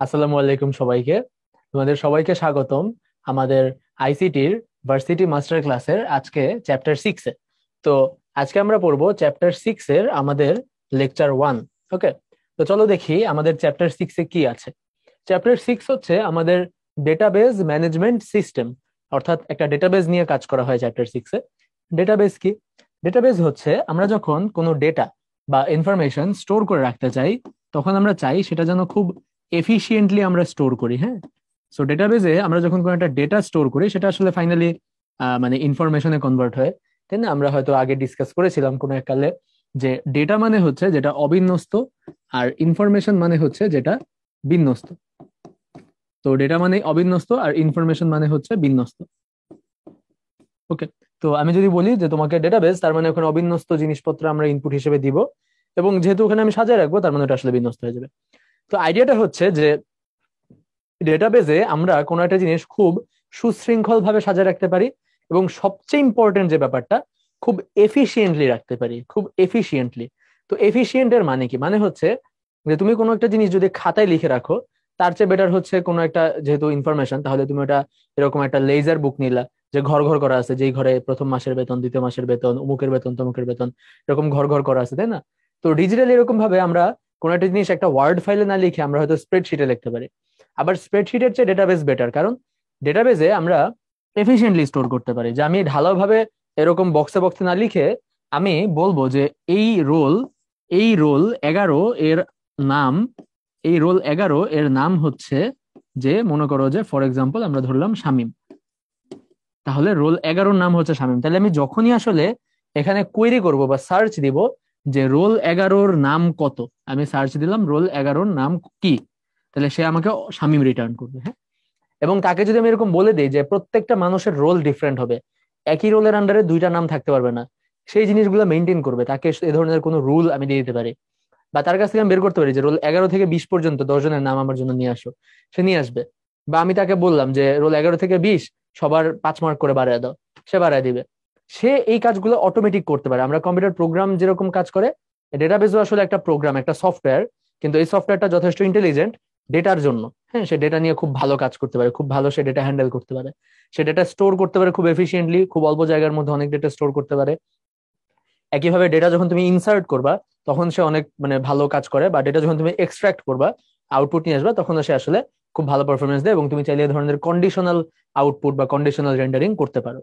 আসসালামু আলাইকুম সবাইকে। তোমাদের সবাইকে স্বাগতম আমাদের আইসিটির ভার্সিটি মাস্টার ক্লাসের আজকে চ্যাপ্টার 6 এ। তো আজকে আমরা পড়বো চ্যাপ্টার 6 এর আমাদের লেকচার 1। ওকে, তো চলো দেখি আমাদের চ্যাপ্টার 6 এ কি আছে। চ্যাপ্টার 6 হচ্ছে আমাদের ডেটাবেজ ম্যানেজমেন্ট সিস্টেম, অর্থাৎ একটা ডেটাবেজ নিয়ে কাজ করা হয় চ্যাপ্টার 6 এ। ডেটাবেজ কি? ডেটাবেজ হচ্ছে আমরা যখন কোনো ডেটা বা ইনফরমেশন স্টোর করে রাখতে চাই, তখন আমরা চাই সেটা যেন খুব এফিশিয়েন্টলি আমরা স্টোর করি। হ্যাঁ, সো ডেটাবেজে আমরা যখন কোনো একটা ডেটা স্টোর করি সেটা আসলে ফাইনালি মানে ইনফরমেশনে কনভার্ট হয়, তাই না? আমরা হয়তো আগে ডিসকাস করেছিলাম কোনো এক কালে যে ডেটা মানে হচ্ছে যেটা অবিন্যস্ত, আর ইনফরমেশন মানে হচ্ছে যেটা বিন্যস্ত। তো ডেটা মানে অবিন্যস্ত আর ইনফরমেশন মানে হচ্ছে বিন্যস্ত। ওকে, তো আমি যদি বলি যে তোমাকে ডেটাবেস, তার মানে ওখানে অবিন্যস্ত জিনিসপত্র আমরা ইনপুট হিসেবে দিব, এবং যেহেতু ওখানে আমি সাজিয়ে রাখবো তার মানে ওটা আসলে বিন্যস্ত হয়ে যাবে। তো আইডিয়াটা হচ্ছে যে ডেটাবেজে আমরা কোনো একটা জিনিস খুব সুশৃঙ্খল ভাবে সাজিয়ে রাখতে পারি, এবং সবচেয়ে ইম্পর্টেন্ট যে ব্যাপারটা, খুব এফিশিয়েন্টলি রাখতে পারি, খুব এফিশিয়েন্টলি। তো এফিশিয়েন্ট এর মানে কি? মানে হচ্ছে যে তুমি কোনো একটা জিনিস যদি খাতায় লিখে রাখো, তার চেয়ে বেটার হচ্ছে কোনো একটা, যেহেতু ইনফরমেশন, তাহলে তুমি ওটা এরকম একটা লেজার বুক নিলা, যে ঘর ঘর করা আছে, যেই ঘরে প্রথম মাসের বেতন, দ্বিতীয় মাসের বেতন, অমুকের বেতন, তমুকের বেতন, এরকম ঘর ঘর করা আছে, তাই না? তো ডিজিটালি এরকম ভাবে আমরা কোনো একটা জিনিস একটা ওয়ার্ড ফাইলে না লিখে আমরা হয়তো স্প্রেডশিটে লিখতে পারি। আবার স্প্রেডশিটের চেয়ে ডেটাবেস বেটার, কারণ ডেটাবেসে আমরা এফিশিয়েন্টলি স্টোর করতে পারি। যে আমি ঢালাওভাবে এরকম বক্সে বক্সে না লিখে আমি বলবো যে এই রোল এই রোল 11 এর নাম, এই রোল 11 এর নাম হচ্ছে, যে মনে করো যে ফর এক্সাম্পল আমরা ধরলাম শামীম, তাহলে রোল 11-র নাম হচ্ছে শামীম। তাহলে আমি যখনই আসলে এখানে কোয়েরি করব বা সার্চ দিব যে রোল 11-র নাম কত, আমি সার্চ দিলাম রোল 11-র নাম কি, তাহলে সে আমাকে শামীম রিটার্ন করবে। হ্যাঁ, এবং তাকে যদি আমি এরকম বলে দিই যে প্রত্যেকটা মানুষের রোল ডিফারেন্ট হবে, একই রোলের আন্ডারে দুইটা নাম থাকতে পারবে না, সেই জিনিসগুলো মেনটেন করবে, তাকে এ ধরনের কোনো রুল আমি দিয়ে দিতে পারি। বা তার কাছ থেকে আমি বের করতে পারি যে রোল 11 থেকে 20 পর্যন্ত 10 জনের নাম আমার জন্য নিয়ে আসো, সে নিয়ে আসবে। বা আমি তাকে বললাম যে রোল 11 থেকে 20 সবার 5 মার্ক করে বাড়ায় দাও, সে বাড়ায় দিবে। সে এই কাজগুলো অটোমেটিক করতে পারে। আমরা কম্পিউটার প্রোগ্রাম যেরকম কাজ করে, ডেটাবেজও আসলে একটা প্রোগ্রাম, একটা সফটওয়্যার, কিন্তু এই সফটওয়্যারটা যথেষ্ট ইন্টেলিজেন্ট ডেটার জন্য। হ্যাঁ, সে ডেটা নিয়ে খুব ভালো কাজ করতে পারে, খুব ভালো সে ডেটা হ্যান্ডেল করতে পারে, সে ডেটা স্টোর করতে পারে খুব এফিসিয়েন্টলি, খুব অল্প জায়গার মধ্যে অনেক ডেটা স্টোর করতে পারে। একইভাবে ডেটা যখন তুমি ইনসার্ট করবা, তখন সে অনেক মানে ভালো কাজ করে। বা ডেটা যখন তুমি এক্সট্রাক্ট করবা, আউটপুট নিয়ে আসবা, তখন সে আসলে খুব ভালো পারফরমেন্স দেয়, এবং তুমি চাইলে এই ধরনের কন্ডিশনাল আউটপুট বা কন্ডিশনাল রেন্ডারিং করতে পারো।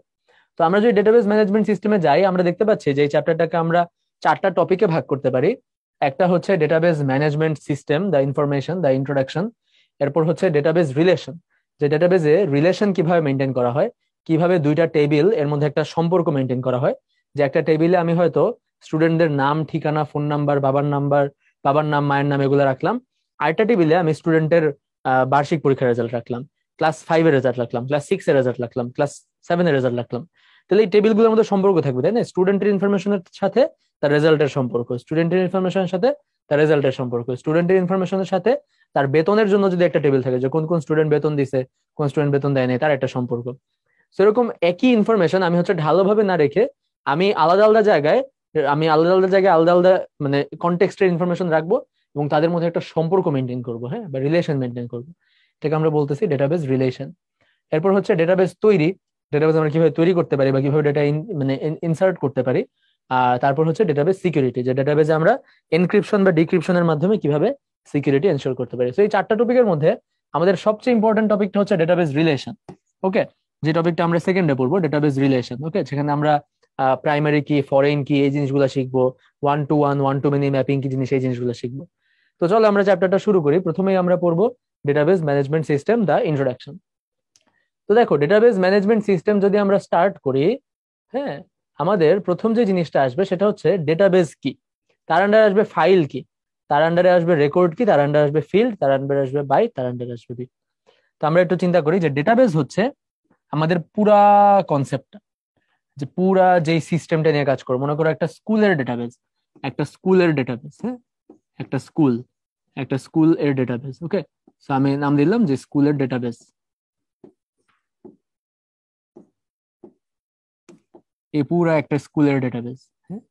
তো আমরা যদি ডেটাবেস ম্যানেজমেন্ট সিস্টেমে যাই, আমরা দেখতে পাচ্ছি যে এই চ্যাপ্টারটাকে আমরা 4টা টপিকে ভাগ করতে পারি। একটা হচ্ছে database management system, the information, the introduction. এরপর হচ্ছে ডেটাবেস রিলেশন, যে ডেটাবেসে রিলেশন কিভাবে মেনটেন করা হয়, কিভাবে দুইটা টেবিল এর মধ্যে একটা সম্পর্ক মেনটেন করা হয়। যে একটা টেবিলে আমি হয়তো স্টুডেন্টদের নাম, ঠিকানা, ফোন নাম্বার, বাবার নাম, মায়ের নাম, এগুলো রাখলাম। আরেকটা টেবিলে আমি স্টুডেন্টের বার্ষিক পরীক্ষার রেজাল্ট রাখলাম, ক্লাস 5 এর রেজাল্ট রাখলাম, ক্লাস 6 এর রেজাল্ট রাখলাম, ক্লাস 7 এর রেজাল্ট রাখলাম। তাহলে এই টেবিলগুলোর মধ্যে সম্পর্ক থাকবে, তাই না? স্টুডেন্টের ইনফরমেশনের সাথে তার রেজাল্টের সম্পর্ক, স্টুডেন্টের ইনফরমেশনের সাথে তার রেজাল্টের সম্পর্ক, স্টুডেন্টের ইনফরমেশনের সাথে তার বেতনের জন্য যদি একটা টেবিল থাকে, যে কোন কোন স্টুডেন্ট বেতন দিছে, কোন স্টুডেন্ট বেতন দেয় নাই, তার একটা সম্পর্ক। সেরকম একই ইনফরমেশন আমি হচ্ছে ঢালোভাবে না রেখে আমি আলাদা আলাদা জায়গায়, আলাদা আলাদা মানে কনটেক্সটের ইনফরমেশন রাখবো, এবং তাদের মধ্যে একটা সম্পর্ক মেনটেন করবো, হ্যাঁ, বা রিলেশন মেনটেন করবো। এটাকে আমরা বলতেছি ডেটাবেস রিলেশন। এরপর হচ্ছে ডেটাবেস তৈরি, ডেটাবেস আমরা কিভাবে তৈরি করতে পারি বা কিভাবে ডেটা মানে ইনসার্ট করতে পারি। আর তারপর হচ্ছে ডেটাবেস সিকিউরিটি, যে ডেটাবেসে আমরা এনক্রিপশন বা ডিক্রিপশনের মাধ্যমে কিভাবে সিকিউরিটি এনশিওর করতে পারি। তো এই 4টা টপিকের মধ্যে আমাদের সবচেয়ে ইম্পর্টেন্ট টপিকটা হচ্ছে ডেটাবেস রিলেশন। ওকে, যে টপিকটা আমরা সেকেন্ডে পড়বো, ডেটাবেস রিলেশন। ওকে, সেখানে আমরা প্রাইমারি কি, ফরেন কি, এই জিনিসগুলো শিখবো। One to one, one to many mapping কি জিনিস, এই জিনিসগুলো শিখবো। তো চলো আমরা চ্যাপ্টারটা শুরু করি। প্রথমেই আমরা পড়বো ডেটাবেস ম্যানেজমেন্ট সিস্টেম, দা ইন্ট্রোডাকশন। তো দেখো, ডেটাবেস ম্যানেজমেন্ট সিস্টেম যদি আমরা স্টার্ট করি, হ্যাঁ, আমাদের প্রথম যে জিনিসটা আসবে সেটা হচ্ছে ডেটাবেস কি। তার আন্ডারে আসবে ফাইল কি, তার আন্ডারে আসবে রেকর্ড কি, তার আন্ডারে আসবে ফিল্ড, তার আন্ডারে আসবে বাইট, তার আন্ডারে আসবে বিট। তো আমরা একটু চিন্তা করি যে ডেটাবেস হচ্ছে আমাদের পুরা কনসেপ্টটা, যে পুরা যেই সিস্টেমটা নিয়ে কাজ করো। মনে করো একটা স্কুলের ডেটাবেস, একটা স্কুলের ডেটাবেস, হ্যাঁ, একটা স্কুল, একটা স্কুল এর ডেটাবেস। ওকে, তো আমি নাম দিলাম যে স্কুলের ডেটাবেস। এই পুরা একটা স্কুলের ডেটাবেস, হ্যাঁ,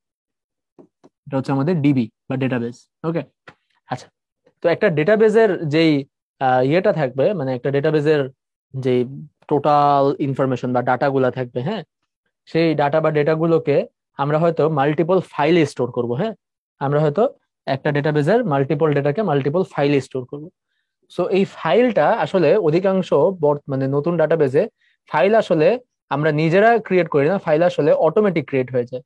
এটা হচ্ছে আমাদের ডিবি বা ডেটাবেস। ওকে, আচ্ছা। তো একটা ডেটাবেজের যেই ইয়েটা থাকবে, মানে একটা ডেটাবেজের যে টোটাল ইনফরমেশন বা ডাটাগুলা থাকবে, হ্যাঁ, সেই ডাটা বা ডেটাগুলোকে আমরা হয়তো মাল্টিপল ফাইলে স্টোর করব। হ্যাঁ, আমরা হয়তো একটা ডেটাবেজের মাল্টিপল ডেটাকে মাল্টিপল ফাইলে স্টোর করব। সো এই ফাইলটা আসলে অধিকাংশ মানে নতুন ডাটাবেজে ফাইল আসলে আমরা নিজেরা ক্রিয়েট করি না, ফাইল আসলে অটোমেটিক ক্রিয়েট হয়ে যায়।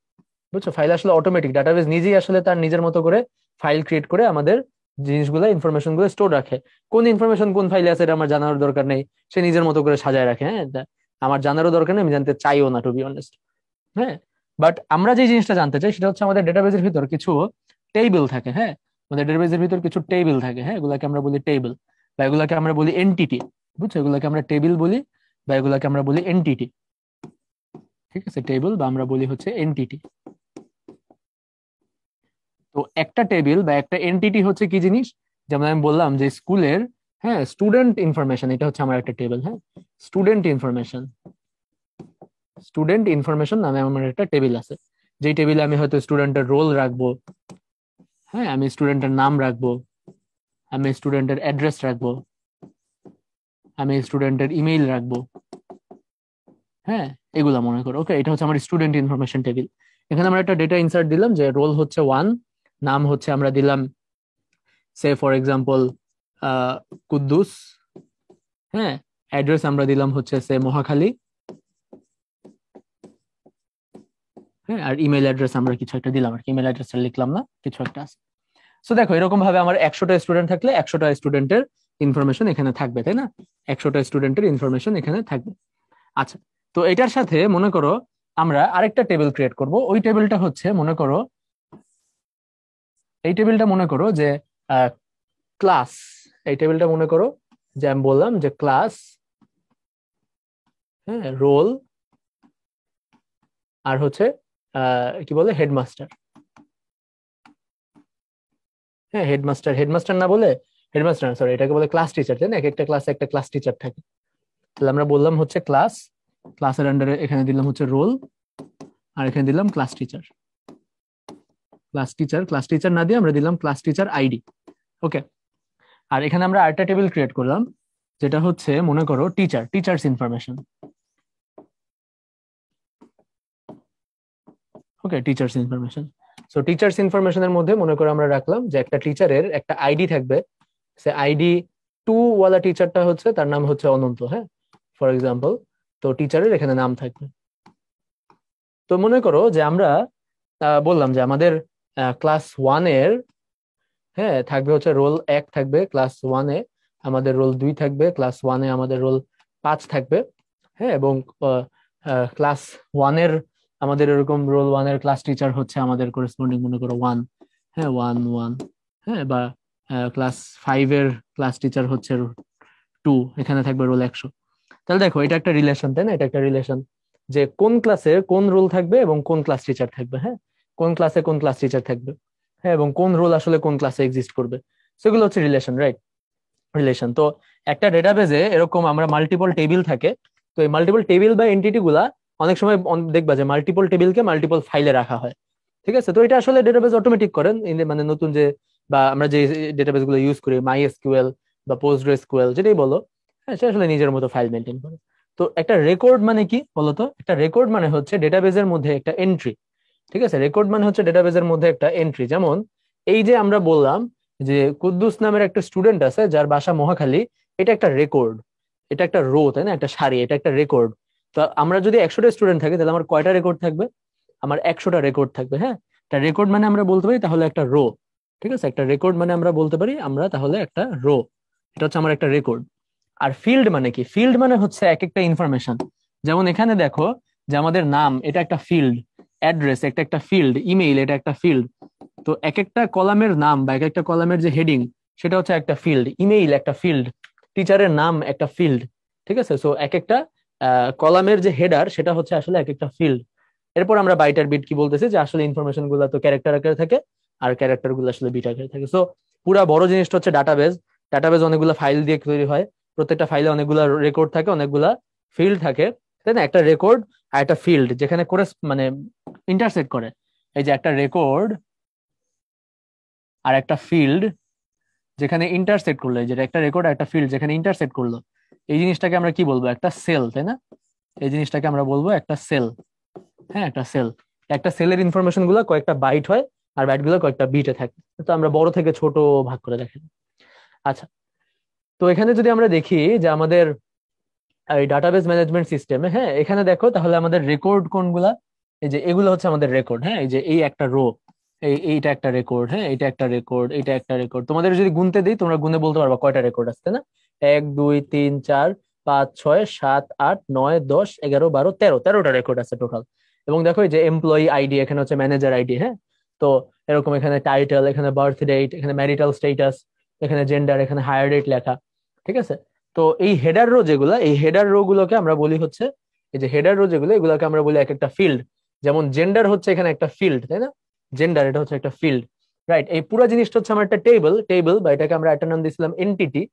বুঝছো, ফাইল আসলে অটোমেটিক, ডাটাবেজ নিজেই আসলে তার নিজের মতো করে ফাইল ক্রিয়েট করে আমাদের জিনিসগুলো ইনফরমেশন গুলো স্টোর রাখে। কোন ইনফরমেশন কোন ফাইলে আছে এটা আমার জানার দরকার নেই, সে নিজের মতো করে সাজায় রাখে। হ্যাঁ, আমার জানারও দরকার নেই, আমি জানতে চাইও না, টু বি অনেস্ট। হ্যাঁ, বাট আমরা যে জিনিসটা জানতে চাই সেটা হচ্ছে আমাদের ডেটাবেজের ভিতর কিছু টেবিল থাকে। হ্যাঁ, আমাদের ডেটাবেজের ভিতর কিছু টেবিল থাকে। হ্যাঁ, এগুলাকে আমরা বলি টেবিল, বা এগুলাকে আমরা বলি এনটিটি। বুঝছো, এগুলাকে আমরা টেবিল বলি বা এগুলাকে আমরা বলি এনটিটি। ঠিক আছে, টেবিল বা আমরা বলি হচ্ছে এনটিটি। তো একটা টেবিল বা একটা এনটিটি হচ্ছে কি জিনিস, যেমন আমি বললাম যে স্কুলের, হ্যাঁ, স্টুডেন্ট ইনফরমেশন, এটা হচ্ছে আমার একটা টেবিল। হ্যাঁ, স্টুডেন্ট ইনফরমেশন, স্টুডেন্ট ইনফরমেশন নামে আমার একটা টেবিল আছে, যেই টেবিলে আমি হয়তো স্টুডেন্টের রোল রাখবো, হ্যাঁ, আমি স্টুডেন্টের নাম রাখবো, আমি স্টুডেন্টের অ্যাড্রেস রাখবো, আমি স্টুডেন্টের ইমেইল রাখবো। হ্যাঁ, এগুলা মনে করো। ওকে, এটা হচ্ছে আমার স্টুডেন্ট ইনফরমেশন টেবিল। এখানে আমরা একটা ডেটা ইনসার্ট দিলাম যে রোল হচ্ছে 1, নাম হচ্ছে আমরা দিলাম সে ফর এক্সাম্পল কুদ্দুস, হ্যাঁ, অ্যাড্রেস আমরা দিলাম হচ্ছে সে মহাখালী, হ্যাঁ, আর ইমেল অ্যাড্রেস আমরা কিছু একটা দিলাম, আর কি ইমেল অ্যাড্রেসটা লিখলাম না, কিছু একটা আছে। সো দেখো, এরকম ভাবে আমার 100টা স্টুডেন্ট থাকলে 100টা স্টুডেন্টের ইনফরমেশন এখানে থাকবে, তাই না? 100টা স্টুডেন্টের ইনফরমেশন এখানে থাকবে। আচ্ছা, তো এটার সাথে মনে করো আমরা আরেকটা টেবিল ক্রিয়েট করব। ওই টেবিলটা হচ্ছে মনে করো, এই টেবিলটা মনে করো যে ক্লাস, এই টেবিলটা মনে করো যে আমি বললাম যে ক্লাস, হ্যাঁ, রোল, আর হচ্ছে কি বলে হেডমাস্টার। হ্যাঁ, হেডমাস্টার, হেডমাস্টার না বলে হেডমাস্টার, সরি, এটাকে বলে ক্লাস টিচার, তাই না? এক একটা ক্লাসে একটা ক্লাস টিচার থাকে। তাহলে আমরা বললাম হচ্ছে ক্লাস, ক্লাসের আন্ডারে এখানে দিলাম হচ্ছে রোল, আর এখানে দিলাম class teacher. Class teacher, class teacher না দিয়ে আমরা দিলাম ক্লাস টিচার আইডি। ওকে, আর এখানে আমরা আরেকটা টেবিল ক্রিয়েট করলাম, যেটা হচ্ছে মনে করো টিচার, টিচার্স ইনফরমেশন। ওকে, টিচার্স ইনফরমেশন। সো টিচার্স ইনফরমেশনের মধ্যে মনে করো আমরা রাখলাম যে একটা টিচারের একটা আইডি থাকবে, সে আইডি 2 ওয়ালা টিচারটা হচ্ছে তার নাম হচ্ছে অনন্ত। হ্যাঁ, ফর এক্সাম্পল, তো টিচারের এখানে নাম থাকবে। তো মনে করো যে আমরা বললাম যে আমাদের ক্লাস 1 এর, হ্যাঁ, থাকবে হচ্ছে রোল 1 থাকবে ক্লাস 1-এ, আমাদের রোল 2 থাকবে ক্লাস 1-এ, আমাদের রোল 5 থাকবে। হ্যাঁ, এবং ক্লাস 1-এর আমাদের এরকম রোল 1-এর ক্লাস টিচার হচ্ছে আমাদের করেসপন্ডিং মনে করো 1। হ্যাঁ, 1 1। হ্যাঁ, বা ক্লাস 5-এর ক্লাস টিচার হচ্ছে 2, এখানে থাকবে রোল 100। তাহলে দেখো, এটা একটা রিলেশন, তাই না? এটা একটা রিলেশন যে কোন ক্লাসে কোন রোল থাকবে এবং কোন ক্লাস টিচার থাকবে। হ্যাঁ, কোন ক্লাসে কোন ক্লাস টিচার থাকবে, হ্যাঁ, এবং কোন রোল আসলে কোন ক্লাসে এক্সিস্ট করবে, সেগুলো হচ্ছে রিলেশন, রাইট? রিলেশন। তো একটা ডেটাবেজে এরকম আমরা মাল্টিপল টেবিল থাকে। তো এই মাল্টিপল টেবিল বা এন্টিটি গুলা অনেক সময় দেখবা যে মাল্টিপল টেবিলকে মাল্টিপল ফাইলে রাখা হয়। ঠিক আছে, তো এটা আসলে ডেটাবেজ অটোমেটিক করেন, মানে নতুন যে, বা আমরা যে ডেটাবেজ গুলো ইউজ করি, মাই এসকিউএল বা পোস্ট এসকিউএল, যেটাই বলো, হ্যাঁ, সে আসলে নিজের মতো ফাইল মেনটেন করে। তো একটা রেকর্ড মানে কি বলতো? একটা রেকর্ড মানে হচ্ছে ডেটাবেজের মধ্যে একটা এন্ট্রি। ঠিক আছে, রেকর্ড মানে হচ্ছে ডেটাবেজের মধ্যে একটা এন্ট্রি। যেমন এই যে আমরা বললাম যে কুদ্দুস নামের একটা স্টুডেন্ট আছে যার বাসা মহাখালী, এটা একটা রেকর্ড, এটা একটা রো, তাই না? একটা সারি, এটা একটা রেকর্ড। তো আমরা যদি 100টা স্টুডেন্ট থাকে তাহলে আমার কয়টা রেকর্ড থাকবে? আমার 100টা রেকর্ড থাকবে। হ্যাঁ, একটা রেকর্ড মানে আমরা বলতে পারি তাহলে একটা রো। ঠিক আছে, একটা রেকর্ড মানে আমরা বলতে পারি আমরা তাহলে একটা রো, এটা হচ্ছে আমার একটা রেকর্ড। আর ফিল্ড মানে কি? ফিল্ড মানে হচ্ছে এক একটা ইনফরমেশন। যেমন এখানে দেখো যে আমাদের নাম, এটা একটা ফিল্ড, অ্যাড্রেস এটা একটা ফিল্ড, ইমেইল এটা একটা ফিল্ড। তো এক একটা কলামের নাম বা এক একটা কলামের যে হেডিং, সেটা হচ্ছে একটা ফিল্ড, ইমেইল একটা ফিল্ড, টিচারের নাম একটা ফিল্ড। ঠিক আছে, সো এক একটা কলামের যে হেডার সেটা হচ্ছে আসলে এক একটা ফিল্ড। এরপর আমরা বাইটার বিট কি বলতেছি, যে আসলে ইনফরমেশন গুলো তো ক্যারেক্টার আকারে থাকে, আর ক্যারেক্টার গুলো আসলে বিট আকারে থাকে। সো পুরা বড় জিনিসটা হচ্ছে ডাটাবেজ। ডাটাবেজ অনেকগুলো ফাইল দিয়ে তৈরি হয়, প্রত্যেকটা ফাইলে অনেকগুলো রেকর্ড থাকে, অনেকগুলা ফিল্ড থাকে, তাই না? একটা রেকর্ড আর একটা ফিল্ড যেখানে করে মানে ইন্টারসেক্ট করে, এই যে একটা রেকর্ড আর একটা ফিল্ড যেখানে ইন্টারসেক্ট করলো, যেটা একটা রেকর্ড একটা ফিল্ড যেখানে ইন্টারসেক্ট করলো, এই জিনিসটাকে আমরা কি বলবো? একটা সেল, তাই না? এই জিনিসটাকে আমরা বলবো একটা সেল। হ্যাঁ, একটা সেল। একটা সেলের ইনফরমেশন গুলো কয়েকটা বাইট হয়, আর বাইট গুলো কয়েকটা বিটে থাকে। তো আমরা বড় থেকে ছোট ভাগ করে দেখেন। আচ্ছা, তো এখানে যদি আমরা দেখি যে আমাদের এই ডাটাবেস ম্যানেজমেন্ট সিস্টেমে, হ্যাঁ, এখানে দেখো তাহলে আমাদের রেকর্ড কোনগুলা? এই যে এগুলো হচ্ছে আমাদের রেকর্ড। হ্যাঁ, এই যে এই একটা রো, এইটা একটা রেকর্ড। হ্যাঁ, এটা একটা রেকর্ড, এটা একটা রেকর্ড। তোমাদের যদি গুনতে দিই তোমরা গুনে বলতে পারবা কয়টা রেকর্ড আছে, তাই না? 1 2 3 4 5 6 7 8 9 10 11 12 13, 13টা রেকর্ড আছে টোটাল। এবং দেখো এই যে এমপ্লয়ি আইডি, এখানে হচ্ছে ম্যানেজার আইডি। হ্যাঁ, তো এরকম এখানে টাইটেল, এখানে বার্থ ডেট, এখানে ম্যারিটাল স্টেটাস, এখানে জেন্ডার, এখানে হায়ার ডেট লেখা। ঠিক আছে? তো এই হেডার রো যেগুলো, এই হেডার রো গুলোকে আমরা বলি হচ্ছে, এই যে হেডার রো যেগুলো, এগুলোকে আমরা বলি এক একটা ফিল্ড। যেমন জেন্ডার হচ্ছে এখানে একটা ফিল্ড, তাই না? জেন্ডার এটা হচ্ছে একটা ফিল্ড। রাইট, এই পুরো জিনিসটা হচ্ছে আমার একটা টেবিল, টেবিল বা এটাকে আমরা একটা নাম দিয়েছিলাম এনটিটি।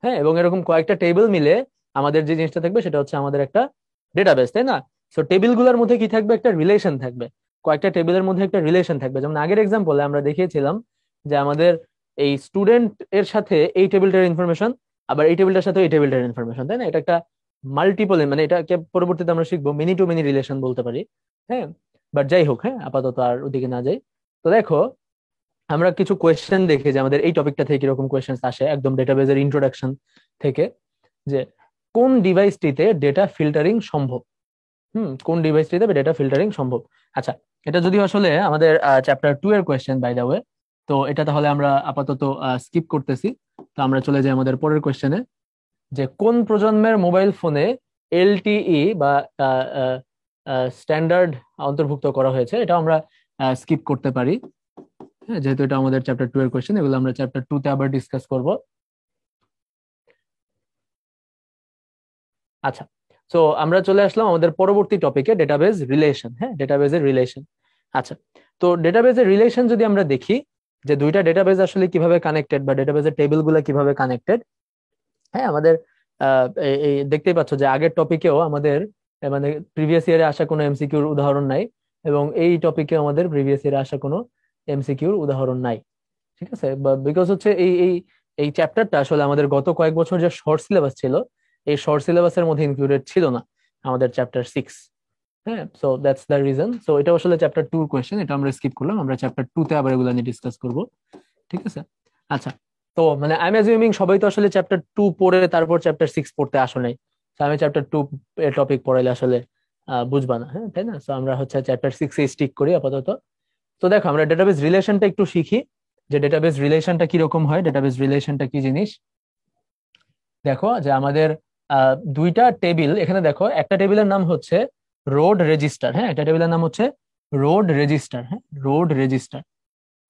হ্যাঁ, এবং এরকম কয়েকটা টেবিল মিলে আমাদের যে জিনিসটা থাকবে সেটা হচ্ছে আমাদের একটা ডেটাবেস, তাই না? সো টেবিল গুলোর মধ্যে কি থাকবে? একটা রিলেশন থাকবে। কয়েকটা টেবিলের মধ্যে একটা রিলেশন থাকবে। যেমন আগের এক্সাম্পলে আমরা দেখিয়েছিলাম যে আমাদের এই স্টুডেন্ট এর সাথে এই টেবিলটার ইনফরমেশন, আবার এই টেবিলটার সাথে এই টেবিলটার ইনফরমেশন, তাই না? এটা একটা মাল্টিপল, মানে এটাকে পরবর্তীতে আমরা শিখবো মেনি টু মেনি রিলেশন বলতে পারি। হ্যাঁ, বাট যাই হোক, হ্যাঁ, আপাতত আর ওদিকে না যাই। তো দেখো, আমরা কিছু কোয়েশ্চেন দেখি যে আমাদের এই টপিকটা থেকে কিরকম কোয়েশ্চেন আসে একদম ডেটাবেজের ইন্ট্রোডাকশন থেকে। যে কোন ডিভাইসটিতে ডেটা ফিল্টারিং সম্ভব? কোন ডিভাইসটিতে ডেটা ফিল্টারিং সম্ভব? আচ্ছা, এটা যদি আসলে আমাদের চ্যাপ্টার 2 এর কোয়েশ্চেন, বাই দা ওয়ে। তো এটা তাহলে আমরা আপাতত স্কিপ করতেছি। তো আমরা চলে যাই আমাদের পরের কোয়েশ্চেনে, যে কোন প্রজন্মের মোবাইল ফোনে এলটিই বা স্ট্যান্ডার্ড অন্তর্ভুক্ত করা হয়েছে? এটা আমরা স্কিপ করতে পারি। হ্যাঁ, যেহেতু এটা আমাদের চ্যাপ্টার 2 এর কোয়েশ্চেন, এগুলো আমরা চ্যাপ্টার 2 তে আবার ডিসকাস করব। আচ্ছা, তো আমরা চলে আসলাম আমাদের পরবর্তী টপিকে, ডেটাবেজ রিলেশন। হ্যাঁ, ডেটাবেজের রিলেশন। আচ্ছা, তো ডেটাবেজের রিলেশন যদি আমরা দেখি যে দুইটা ডেটাবেজ আসলে কিভাবে কানেক্টেড বা ডেটাবেজের টেবিল গুলা কিভাবে কানেক্টেড। হ্যাঁ, আমাদের এই দেখতেই পাচ্ছ যে আগের টপিকেও আমাদের মানে প্রিভিয়াস ইয়ারে আসা কোনো এমসিকিউর উদাহরণ নাই, এবং এই টপিকে আমাদের প্রিভিয়াস ইয়ারে আসা কোনো এমসিকিউর উদাহরণ নাই। ঠিক আছে? বিকজ হচ্ছে এই এই এই চ্যাপ্টারটা আসলে আমাদের গত কয়েক বছর যে শর্ট সিলেবাস ছিল, এই শর্ট সিলেবাসের মধ্যে ইনক্লুডেড ছিল না আমাদের চ্যাপ্টার 6। হ্যাঁ, so that's the reason. So এটা আসলে চ্যাপ্টার 2 কোয়েশ্চেন, এটা আমরা স্কিপ করলাম। আমরা চ্যাপ্টার 2 তে আবার এগুলো নিয়ে ডিসকাস করব। ঠিক আছে? আচ্ছা, তো মানে আই এম অ্যাজিউমিং সবাই তো আসলে চ্যাপ্টার 2 পড়ে তারপর চ্যাপ্টার 6 পড়তে আসো নাই। তো আমি চ্যাপ্টার 2 এর টপিক পড়াইলে আসলে বুঝবা না, হ্যাঁ, তাই না? সো আমরা হচ্ছে চ্যাপ্টার 6 এ স্টিক করি আপাতত। তো দেখো, আমরা ডেটাবেস রিলেশনটা একটু শিখি, যে ডেটাবেস রিলেশনটা কিরকম হয়, ডেটাবেস রিলেশনটা কি জিনিস। দেখো যে আমাদের দুইটা টেবিল, এখানে দেখো একটা টেবিলের নাম হচ্ছে রোড রেজিস্টার। হ্যাঁ, একটা টেবিলের নাম হচ্ছে রোড রেজিস্টার। হ্যাঁ, রোড রেজিস্টার।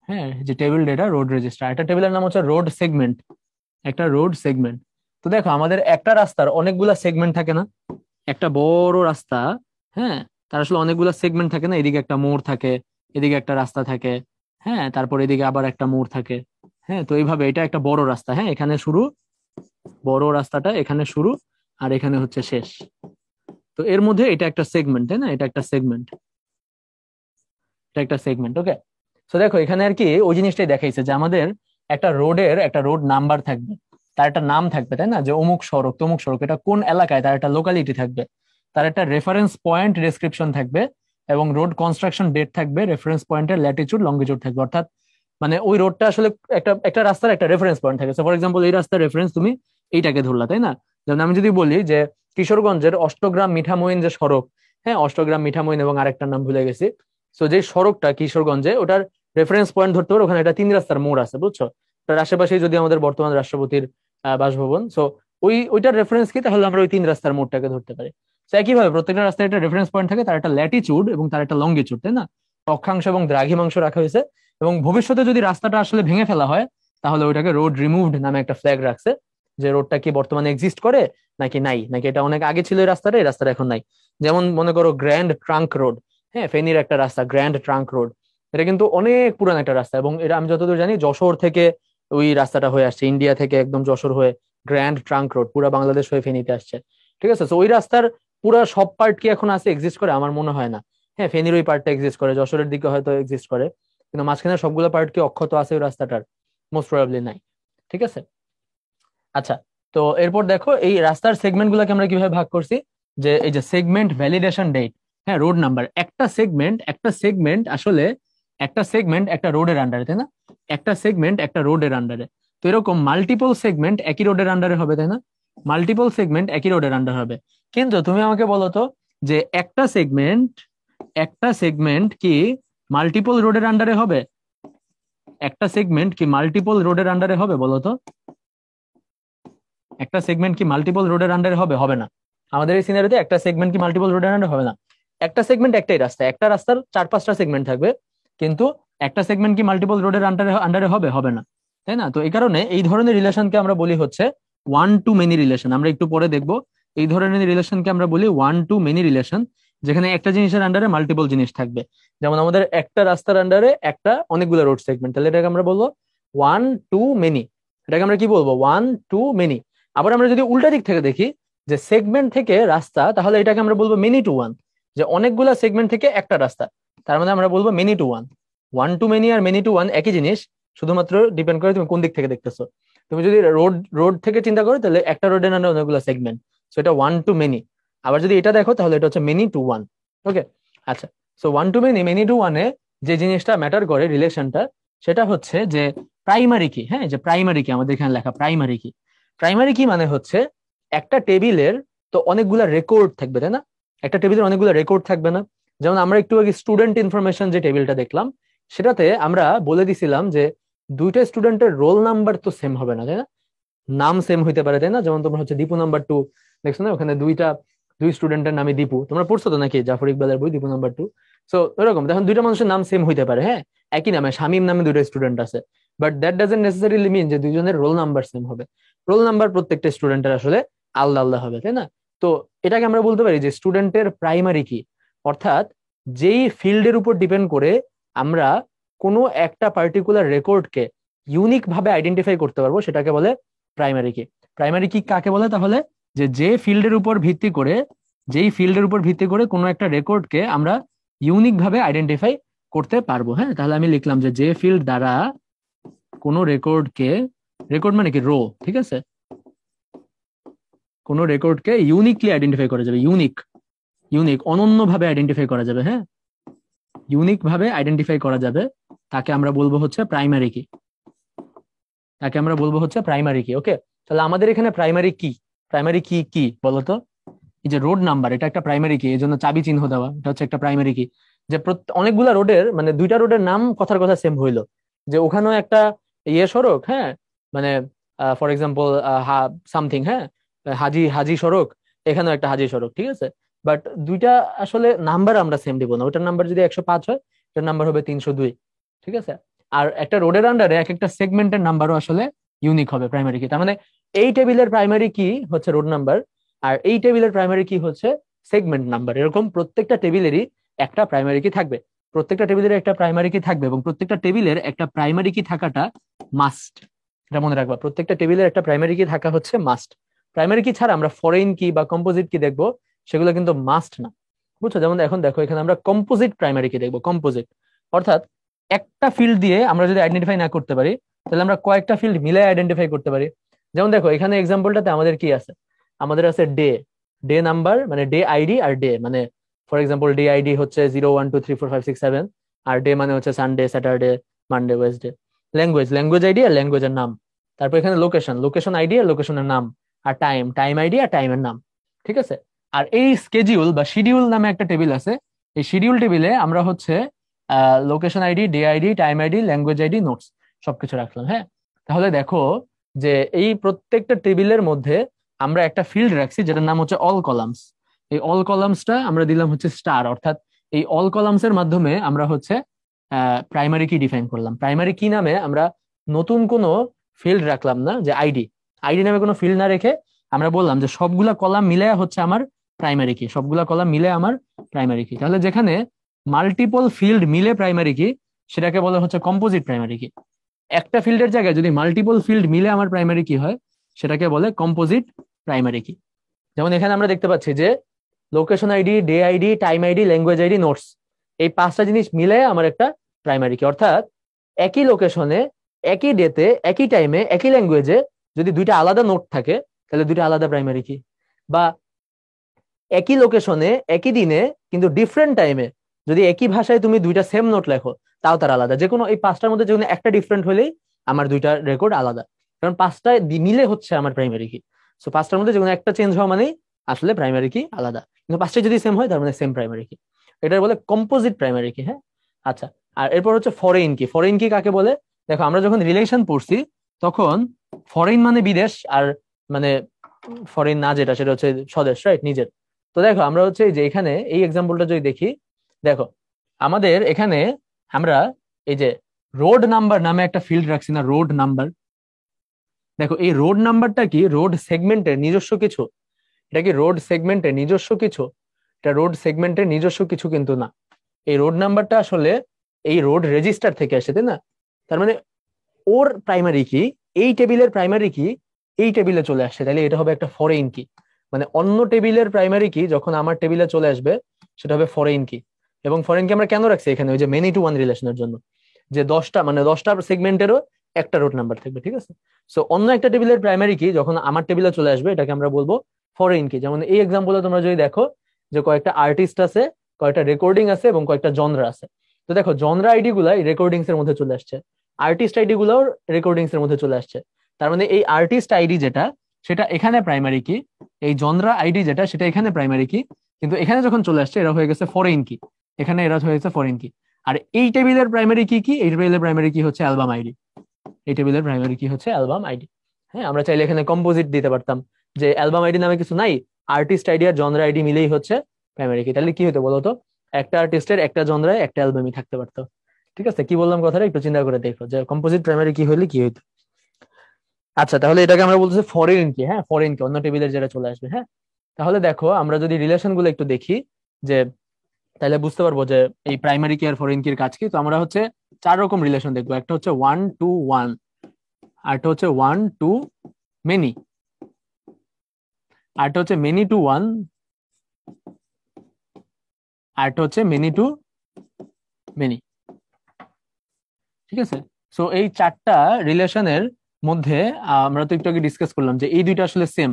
হ্যাঁ, যে টেবিল ডেটা রোড রেজিস্টার। একটা টেবিলের নাম হচ্ছে রোড সেগমেন্ট, একটা রোড সেগমেন্ট। তো দেখো, আমাদের একটা রাস্তার অনেকগুলা সেগমেন্ট থাকে না? একটা বড় রাস্তা, হ্যাঁ, তার আসলে অনেকগুলা সেগমেন্ট থাকে না? এদিকে একটা মোড় থাকে, এদিকে একটা রাস্তা থাকে, হ্যাঁ, তারপর এদিকে আবার একটা মোড় থাকে। হ্যাঁ, তো এইভাবে এটা একটা বড় রাস্তা। হ্যাঁ, এখানে শুরু, বড় রাস্তাটা এখানে শুরু, আর এখানে হচ্ছে শেষ। তো এর মধ্যে এটা একটা সেগমেন্ট, তাই না? এটা একটা সেগমেন্ট, এটা একটা সেগমেন্ট। ওকে, তো দেখো এখানে আর কি ওই জিনিসটাই দেখাইছে যে আমাদের একটা রোডের একটা রোড নাম্বার থাকবে, তার একটা নাম থাকবে, তাই না? যে অমুক সড়ক তমুক সড়ক, এটা কোন এলাকায়, তার একটা লোকালিটি থাকবে, তার একটা রেফারেন্স পয়েন্ট ডেসক্রিপশন থাকবে, এবং রোড কনস্ট্রাকশন ডেট থাকবে, রেফারেন্স পয়েন্টের ল্যাটিচিউড লঙ্গিটিউড থাকবে। অর্থাৎ মানে ওই রোডটা আসলে একটা একটা রাস্তার একটা রেফারেন্স পয়েন্ট থাকে। ফর এক্সাম্পল, এই রাস্তার রেফারেন্স তুমি এইটাকে ধরলা, তাই না? যেমন আমি যদি বলি যে কিশোরগঞ্জের অষ্টগ্রাম মিঠামইন যে সড়ক, হ্যাঁ, অষ্টগ্রাম মিঠামইন এবং আরেকটার নাম ভুলে গেছি। তো যে সড়কটা কিশোরগঞ্জে, ওটার রেফারেন্স পয়েন্ট ধরতে পারো, ওখানে একটা 3 রাস্তার মোড় আছে, বুঝছো? তার আশেপাশে যদি আমাদের বর্তমান রাষ্ট্রপতির বাসভবন, সো ওইটার রেফারেন্স কি, তাহলে আমরা ওই 3 রাস্তার মোড়টাকে ধরতে পারি। তো একইভাবে প্রত্যেকটা রাস্তায় একটা রেফারেন্স পয়েন্ট থাকে, তার একটা ল্যাটিচিউড এবং তার একটা লঙ্গিচিউড, তাই না? অক্ষাংশ এবং দ্রাঘিমাংশ রাখা হয়েছে। এবং ভবিষ্যতে যদি রাস্তাটা আসলে ভেঙে ফেলা হয়, তাহলে ওইটাকে রোড রিমুভড নামে একটা ফ্ল্যাগ রাখছে, যে রোডটা কি বর্তমানে এক্সিস্ট করে নাকি নাই, নাকি এটা অনেক আগে ছিল এই রাস্তাটা, এই রাস্তাটা এখন নাই। যেমন মনে করো গ্র্যান্ড ট্রাঙ্ক রোড, হ্যাঁ, ফেনীর একটা রাস্তা গ্র্যান্ড ট্রাঙ্ক রোড। এটা কিন্তু অনেক পুরান একটা রাস্তা, এবং এটা আমি যতদূর জানি যশোর থেকে ওই রাস্তাটা হয়ে আসছে, ইন্ডিয়া থেকে একদম যশোর হয়ে গ্র্যান্ড ট্রাঙ্ক রোড পুরা বাংলাদেশ হয়ে ফেনীতে আসছে। ঠিক আছে? তো ওই রাস্তার পুরা সব পার্ট কি এখন আছে, এক্সিস্ট করে? আমার মনে হয় না। হ্যাঁ, ফেনীর ওই পার্টটা এক্সিস্ট করে, যশোরের দিকে হয়তো এক্সিস্ট করে, কিন্তু মাঝখানে সবগুলো পার্ট কি অক্ষত আছে ওই রাস্তাটার? মোস্ট প্রবাবলি নাই। ঠিক আছে। আচ্ছা, তো এরপর দেখো এই রাস্তার সেগমেন্ট গুলাকে আমরা কিভাবে ভাগ করছি, যে এই যে সেগমেন্ট ভ্যালিডেশন ডেট, হ্যাঁ রোড নাম্বার, একটা সেগমেন্ট আসলে একটা সেগমেন্ট একটা রোডের আন্ডারে, তাই না? একটা সেগমেন্ট একটা রোডের আন্ডারে। তো এরকম মাল্টিপল সেগমেন্ট একই রোডের আন্ডারে হবে, তাই না? মাল্টিপল সেগমেন্ট একই রোডের আন্ডার হবে। কিন্তু তুমি আমাকে বলো তো, যে একটা সেগমেন্ট কি মাল্টিপল রোডের আন্ডারে হবে? একটা সেগমেন্ট কি মাল্টিপল রোডের আন্ডারে হবে বলো তো? একটা সেগমেন্ট কি মাল্টিপল রোডের আন্ডারে হবে? হবে না। আমাদের এই সিনারিওতে একটা সেগমেন্ট কি মাল্টিপল রোডের আন্ডারে হবে না। একটা সেগমেন্ট একটাই রাস্তা, একটা রাস্তার 4-5টা সেগমেন্ট থাকবে, কিন্তু একটা সেগমেন্ট কি মাল্টিপল রোডের আন্ডারে আন্ডারে হবে? হবে না, তাই না? তো এই কারণে এই ধরনের রিলেশনকে আমরা বলি হচ্ছে ওয়ান টু মেনি রিলেশন। আমরা একটু পরে দেখবো এই ধরনের রিলেশনকে আমরা বলি ওয়ান টু মেনি রিলেশন, যেখানে একটা জিনিসের আন্ডারে মাল্টিপল জিনিস থাকবে। যেমন আমাদের একটা রাস্তার আন্ডারে একটা অনেকগুলো রোড সেগমেন্ট, তাহলে এটাকে আমরা বলবো ওয়ান টু মেনি। এটাকে আমরা কি বলবো? One to many. আবার আমরা যদি উল্টা দিক থেকে দেখি, যে সেগমেন্ট থেকে রাস্তা, তাহলে এটাকে আমরা বলবো মেনি টু ওয়ান, যে অনেকগুলা সেগমেন্ট থেকে একটা রাস্তা, তার মানে আমরা বলবো many to one. One to many আর মেনি টু ওয়ান একই জিনিস, শুধুমাত্র ডিপেন্ড করে তুমি কোন দিক থেকে দেখতেছো। তুমি যদি রোড রোড থেকে চিন্তা করো, তাহলে একটা রোডের নামে অনেকগুলো সেগমেন্ট, সো এটা ওয়ান টু মেনি। আবার যদি এটা দেখো, তাহলে এটা হচ্ছে মেনি টু ওয়ান। ওকে, আচ্ছা। So one to many, many to ওয়ানে যে জিনিসটা ম্যাটার করে রিলেশনটা, সেটা হচ্ছে যে প্রাইমারি কি। হ্যাঁ, যে প্রাইমারি কি আমাদের এখানে লেখা প্রাইমারি কি। প্রাইমারি কি মানে হচ্ছে একটা টেবিলের তো অনেকগুলা রেকর্ড থাকবে, তাই না? একটা টেবিলের অনেকগুলো রেকর্ড থাকবে না? যেমন আমরা একটু আগে স্টুডেন্ট ইনফরমেশন যে টেবিলটা দেখলাম, সেটাতে আমরা বলে দিছিলাম যে দুইটা স্টুডেন্টের রোল নাম্বার তো সেম হবে না, তাই না? নাম সেম হইতে পারে, তাই না? যেমন তোমরা হচ্ছে দীপু নাম্বার 2 দেখছো না, ওখানে দুই স্টুডেন্টের নামে দীপু, তোমরা পড়ছো তো নাকি জাফর ইকবালের বই দীপু নাম্বার 2? সো এরকম তখন দুইটা মানুষের নাম সেম হইতে পারে, হ্যাঁ, একই নামে শামীম নামে দুইটা স্টুডেন্ট আছে, বাট দ্যাট ডাজন্ট নেসেসারিলি মিন যে দুইজনের রোল নাম্বার সেম হবে। রোল নাম্বার প্রত্যেকটা স্টুডেন্টের আসলে আলাদা আলাদা হবে, তাই না? তো এটাকে আমরা বলতে পারি যে স্টুডেন্টের প্রাইমারি কি, অর্থাৎ যেই ফিল্ডের উপর ডিপেন্ড করে আমরা কোনো একটা পার্টিকুলার রেকর্ডকে ইউনিক ভাবে আইডেন্টিফাই করতে পারবো, সেটাকে বলে প্রাইমারি কি। প্রাইমারি কি কাকে বলে তাহলে? যে যেই ফিল্ডের উপর ভিত্তি করে কোনো একটা রেকর্ডকে আমরা ইউনিক ভাবে আইডেন্টিফাই করতে পারবো। হ্যাঁ, তাহলে আমি লিখলাম যে ফিল্ড দ্বারা কোনো রেকর্ডকে, রেকর্ড মানে কি রো, ঠিক আছে, কোনো রেকর্ডকে ইউনিকলি আইডেন্টিফাই করা যাবে, ইউনিক অনন্য ভাবে আইডেন্টিফাই করা যাবে, হ্যাঁ, ইউনিক ভাবে আইডেন্টিফাই করা যাবে, তাকে আমরা বলবো হচ্ছে প্রাইমারি কি। তাকে আমরা বলবো হচ্ছে প্রাইমারি কি। ওকে, তাহলে আমাদের এখানে প্রাইমারি কি, প্রাইমারি কি কি বলতো? এই যে রোড নাম্বার, এটা একটা প্রাইমারি কি, এই জন্য চাবি চিহ্ন দেওয়া, এটা হচ্ছে একটা প্রাইমারি কি। যে অনেকগুলা রোডের মানে দুইটা রোডের নাম কথার কথা সেম হইলো, যে ওখানেও একটা সড়ক, হ্যাঁ, মানে ফর এক্সাম্পল সামথিং, হ্যাঁ, হাজি হাজি সড়ক, এখানেও একটা হাজি সড়ক, ঠিক আছে, বাট দুইটা আসলে নাম্বার আমরা সেম দিব না। ওটার নাম্বার যদি 105 হয়, এটার নাম্বার হবে 302, ঠিক আছে। আর একটা রোডের আন্ডারে এক একটা সেগমেন্টের নাম্বারও আসলে ইউনিক হবে, প্রাইমারি কি। তার মানে এই টেবিলের প্রাইমারি কি হচ্ছে রোড নাম্বার, আর এই টেবিলের প্রাইমারি কি হচ্ছে সেগমেন্ট নাম্বার। এরকম প্রত্যেকটা টেবিলেরই একটা প্রাইমারি কি থাকবে, প্রত্যেকটা টেবিলের একটা প্রাইমারি কি থাকবে, এবং প্রত্যেকটা টেবিলের একটা প্রাইমারি কি থাকাটা মাস্ট। এটা মনে রাখবা, প্রত্যেকটা টেবিলের একটা প্রাইমারি কি থাকা হচ্ছে মাস্ট। প্রাইমারি কি ছাড়া আমরা ফরেন কি বা কম্পোজিট কি দেখবো, সেগুলো কিন্তু মাস্ট না, বুঝছো? যেমন এখন দেখো, এখানে আমরা কম্পোজিট প্রাইমারি কি দেখবো। কম্পোজিট অর্থাৎ একটা ফিল্ড দিয়ে আমরা যদি আইডেন্টিফাই না করতে পারি, তাহলে আমরা কয়েকটা ফিল্ড মিলে আইডেন্টিফাই করতে পারি। যেমন দেখো এখানে এক্সাম্পলটাতে আমাদের কি আছে, আমাদের আছে ডে, ডে নাম্বার মানে ডে আইডি, আর ডে মানে ফর এক্সাম্পল ডে আইডি হচ্ছে 0 1 2 3 4 5 6 7, আর ডে মানে হচ্ছে Sunday, Saturday, Monday, Wednesday. Language ID আর ল্যাঙ্গুয়েজের নাম। তারপর এখানে লোকেশন আইডি আর লোকেশনের নাম। আর টাইম আইডি আর টাইমের নাম, ঠিক আছে। আর এই স্কেডিউল বা শিডিউল নামে একটা টেবিল আছে। এই শিডিউল টেবিলে আমরা হচ্ছে location ID, day ID, time ID, language ID, notes সবকিছু রাখলাম। হ্যাঁ, তাহলে দেখো যে এই প্রত্যেকটা টেবিলের মধ্যে আমরা একটা ফিল্ড রাখছি যেটার নাম হচ্ছে অল কলামস। এই অল কলামসটা আমরা দিলাম হচ্ছে স্টার, অর্থাৎ এই অল কলামস এর মাধ্যমে আমরা হচ্ছে প্রাইমারি কি ডিফাইন করলাম। প্রাইমারি কি নামে আমরা নতুন কোনো ফিল্ড রাখলাম না, যে আইডি, আইডি নামে কোনো ফিল্ড না রেখে আমরা বললাম যে সবগুলা কলাম মিলে হচ্ছে আমার প্রাইমারি কি, সবগুলা কলাম মিলে আমার প্রাইমারি কি। তাহলে যেখানে মাল্টিপল ফিল্ড মিলে প্রাইমারি কি, সেটাকে বলা হচ্ছে কম্পোজিট প্রাইমারি কি। একটা ফিল্ডের জায়গায় যদি মাল্টিপল ফিল্ড মিলে আমার প্রাইমারি কি হয়, সেটাকে বলে কম্পোজিট প্রাইমারি কি। যেমন এখানে আমরা দেখতে পাচ্ছি যে location ID, day ID, time ID, language ID, notes, এই পাঁচটা জিনিস মিলে আমার একটা প্রাইমারি কি। অর্থাৎ একই লোকেশনে একই ডেতে একই টাইমে একই ল্যাঙ্গুয়েজে যদি দুইটা আলাদা নোট থাকে তাহলে দুইটা আলাদা প্রাইমারি কি। বা একই লোকেশনে একই দিনে কিন্তু ডিফারেন্ট টাইমে যদি একই ভাষায় তুমি দুইটা সেম নোট লেখো তাও তার আলাদা। যে কোনো এই পাঁচটার মধ্যে যে কোনো একটা ডিফারেন্ট হলেই আমার দুইটা রেকর্ড আলাদা, কারণ পাঁচটা মিলে হচ্ছে আমার প্রাইমারি কি। সো পাঁচটার মধ্যে যে কোনো একটা চেঞ্জ হওয়া মানেই আসলে প্রাইমারি কি আলাদা, কিন্তু পাঁচটা যদি সেম হয় তার মানে সেম প্রাইমারি কি। এটা বলে কম্পোজিট প্রাইমারি কি। হ্যাঁ, আচ্ছা। আর এরপর হচ্ছে ফরেন কি। ফরেন কি কাকে বলে? দেখো আমরা যখন রিলেশন পড়ছি তখন ফরেন মানে বিদেশ, আর মানে ফরেন না যেটা সেটা হচ্ছে স্বদেশ, রাইট, নিজের। তো দেখো আমরা হচ্ছে যে এখানে এই এক্সাম্পলটা যদি দেখি, দেখো আমাদের এখানে আমরা এই যে রোড নাম্বার নামে একটা ফিল্ড রাখছি না, রোড নাম্বার। দেখো এই রোড নাম্বারটা কি রোড সেগমেন্টের নিজস্ব কিছু? এটা কি রোড সেগমেন্টের নিজস্ব কিছু? এটা রোড সেগমেন্টের নিজস্ব কিছু কিন্তু না। এই রোড নাম্বারটা আসলে এই রোড রেজিস্টার থেকে আসে, তাই না? তার মানে ওর প্রাইমারি কি, এই টেবিলের প্রাইমারি কি এই টেবিলে চলে আসছে, তাহলে এটা হবে একটা ফরেন কি। মানে অন্য টেবিলের প্রাইমারি কি যখন আমার টেবিলে চলে আসবে সেটা হবে ফরেন কি। এবং ফরেন কি আমরা কেন রাখছি এখানে? ওই যে মেনি টু ওয়ান রিলেশনের জন্য, যে 10টা মানে 10টা সেগমেন্টেরও একটা রোড নাম্বার থাকবে, ঠিক আছে? সো অন্য একটা টেবিলের প্রাইমারি কি যখন আমার টেবিলে চলে আসবে এটাকে আমরা বলবো ফরেন কি। যেমন এই এক্সাম্পলে তোমরা যদি দেখো যে কয়েকটা আর্টিস্ট আছে, কয়েকটা রেকর্ডিং আছে এবং কয়েকটা জনরা আছে। তো দেখো জনরা আইডি গুলাই রেকর্ডিংস এর মধ্যে চলে আসছে, আর্টিস্ট আইডি গুলোও রেকর্ডিংস এর মধ্যে চলে আসছে। তার মানে এই আর্টিস্ট আইডি যেটা সেটা এখানে প্রাইমারি কি, এই জনরা আইডি যেটা সেটা এখানে প্রাইমারি কি, কিন্তু এখানে যখন চলে আসছে এরা হয়ে গেছে ফরেন কি, এখানে এরা হয়ে গেছে ফরেন কি। আর এই টেবিলের প্রাইমারি কি কি? এই টেবিলের প্রাইমারি কি হচ্ছে অ্যালবাম আইডি। এই টেবিলের প্রাইমারি কি হচ্ছে অ্যালবাম আইডি। হ্যাঁ, আমরা চাইলে এখানে কম্পোজিট দিতে পারতাম যে অ্যালবাম আইডি নামে কিছু নাই, আর্টিস্ট আইডি আর জনরা আইডি মিলেই হচ্ছে প্রাইমারি কি। তাহলে কি হতো বলতো? একটা আর্টিস্টের একটা জনরায় একটা অ্যালবামই থাকতে পারতো। ঠিক আছে, কি বললাম কথাটা একটু চিন্তা করে দেখো যে কম্পোজিট প্রাইমারি কি হইলে কি হইতো। আচ্ছা, তাহলে এটাকে আমরা বলতেছি ফরেন কি। হ্যাঁ, ফরেন কি অন্য টেবিলের যেটা চলে আসবে। হ্যাঁ, তাহলে দেখো আমরা যদি রিলেশন গুলো একটু দেখি, যে তাহলে বুঝতে পারবো যে এই প্রাইমারি কি আর ফরেন কির কাজ কি। তো আমরা হচ্ছে 4 রকম রিলেশন দেখবো। একটা হচ্ছে ওয়ান টু ওয়ান, আরটা হচ্ছে ওয়ান টু মেনি, আরটা হচ্ছে মেনি টু ওয়ান, আরটা হচ্ছে মেনি টু মেনি। ঠিক আছে, সো এই 4টা রিলেশনের মধ্যে আমরা তো একটু আগে ডিসকাস করলাম যে এই দুইটা আসলে সেম।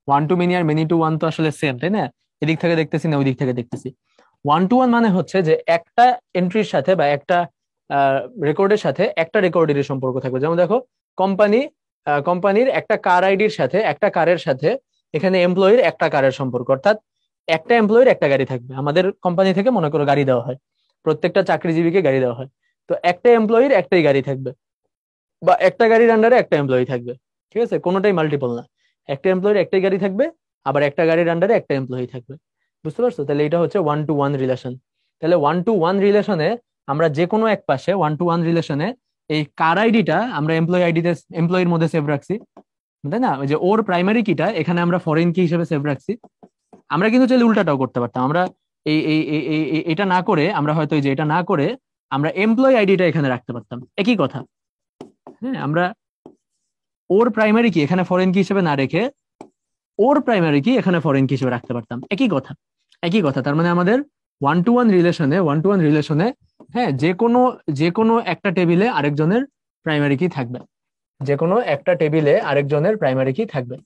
ওয়ান টু মেনি আর মেনি টু ওয়ান তো আসলে সেম, তাই না? এদিক থেকে দেখতেছি না ওই দিক থেকে দেখতেছি। ওয়ান টু ওয়ান মানে হচ্ছে যে একটা এন্ট্রির সাথে বা একটা রেকর্ডের সাথে একটা রেকর্ডের সম্পর্ক থাকবে। যেমন দেখো কোম্পানি, কোম্পানির একটা কার আইডির সাথে একটা কারের সাথে এখানে এমপ্লয়ির একটা কারের সম্পর্ক, অর্থাৎ একটা এমপ্লয়ির একটা গাড়ি থাকবে। আমাদের কোম্পানি থেকে মনে করো গাড়ি দেওয়া হয়, প্রত্যেকটা চাকরিজীবীকে গাড়ি দেওয়া হয়। তো একটা এমপ্লয়ির একটাই গাড়ি থাকবে, বা একটা গাড়ির আন্ডারে একটা এমপ্লয়ি থাকবে। ঠিক আছে, কোনোটাই মাল্টিপল না। একটা এমপ্লয়ির একটাই গাড়ি থাকবে, আবার একটা গাড়ির আন্ডারে একটা এমপ্লয়ি থাকবে। বুঝতে পারছো? তাহলে এটা হচ্ছে ওয়ান টু ওয়ান রিলেশন। তাহলে ওয়ান টু ওয়ান রিলেশনে আমরা যে কোনো এক পাশে ওয়ান টু ওয়ান রিলেশনে এই কার আইডিটা আমরা এমপ্লয়ি আইডিতে এমপ্লয়ির মধ্যে সেভ রাখছি, তাই না? ওই যে ওর প্রাইমারি কিটা এখানে আমরা ফরেন কি হিসেবে সেভ রাখছি। আমরা কিন্তু চাইলে উল্টাটাও করতে পারতাম। আমরা এই এই এই এই- এই- এটা না করে আমরা হয়তো এই যে এটা না করে আমরা এমপ্লয়ি আইডিটা এখানে রাখতে পারতাম, একই কথা। হ্যাঁ, আমরা ওর প্রাইমারি কি এখানে ফরেন কি হিসেবে না রেখে ওর প্রাইমারি কি এখানে ফরেন কি হিসেবে রাখতে পারতাম, একই কথা। একই কথা, তার মানে আমাদের ওয়ান টু ওয়ান রিলেশনে হ্যাঁ যে কোনো একটা টেবিলে আরেকজনের প্রাইমারি কি থাকবে। যে কোনো একটা টেবিলে আরেকজনের প্রাইমারি কি থাকবে,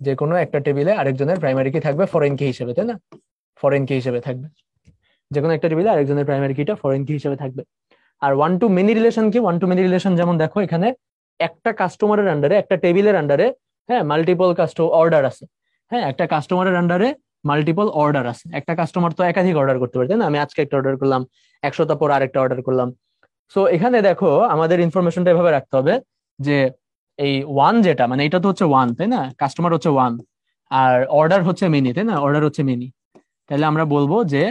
যে কোনো একটা টেবিলে আরেকজনের প্রাইমারি কি থাকবে ফরেন কি হিসেবে, তাই না? ফরেন কি হিসেবে থাকবে, যে কোনো একটা টেবিলে আরেকজনের প্রাইমারি কিটা ফরেন কি হিসেবে থাকবে। আর ওয়ান টু মেনি রিলেশন কি? ওয়ান টু মেনি রিলেশন যেমন দেখো এখানে একটা কাস্টমারের আন্ডারে একটা টেবিলের আন্ডারে হ্যাঁ মাল্টিপল অর্ডার আছে। হ্যাঁ, একটা কাস্টমারের আন্ডারে মাল্টিপল অর্ডার আছে। একটা কাস্টমার তো একাধিক অর্ডার করতে পারে, তাই না? আমি আজকে একটা অর্ডার করলাম, 100টা পর আরেকটা অর্ডার করলাম। সো এখানে দেখো আমাদের ইনফরমেশনটা এভাবে রাখতে হবে যে এই ওয়ান যেটা মানে এটা তো হচ্ছে ওয়ান, তাই না? কাস্টমার হচ্ছে ওয়ান, আর অর্ডার হচ্ছে মেনি, তাই না? অর্ডার হচ্ছে মেনি। তাহলে আমরা বলবো যে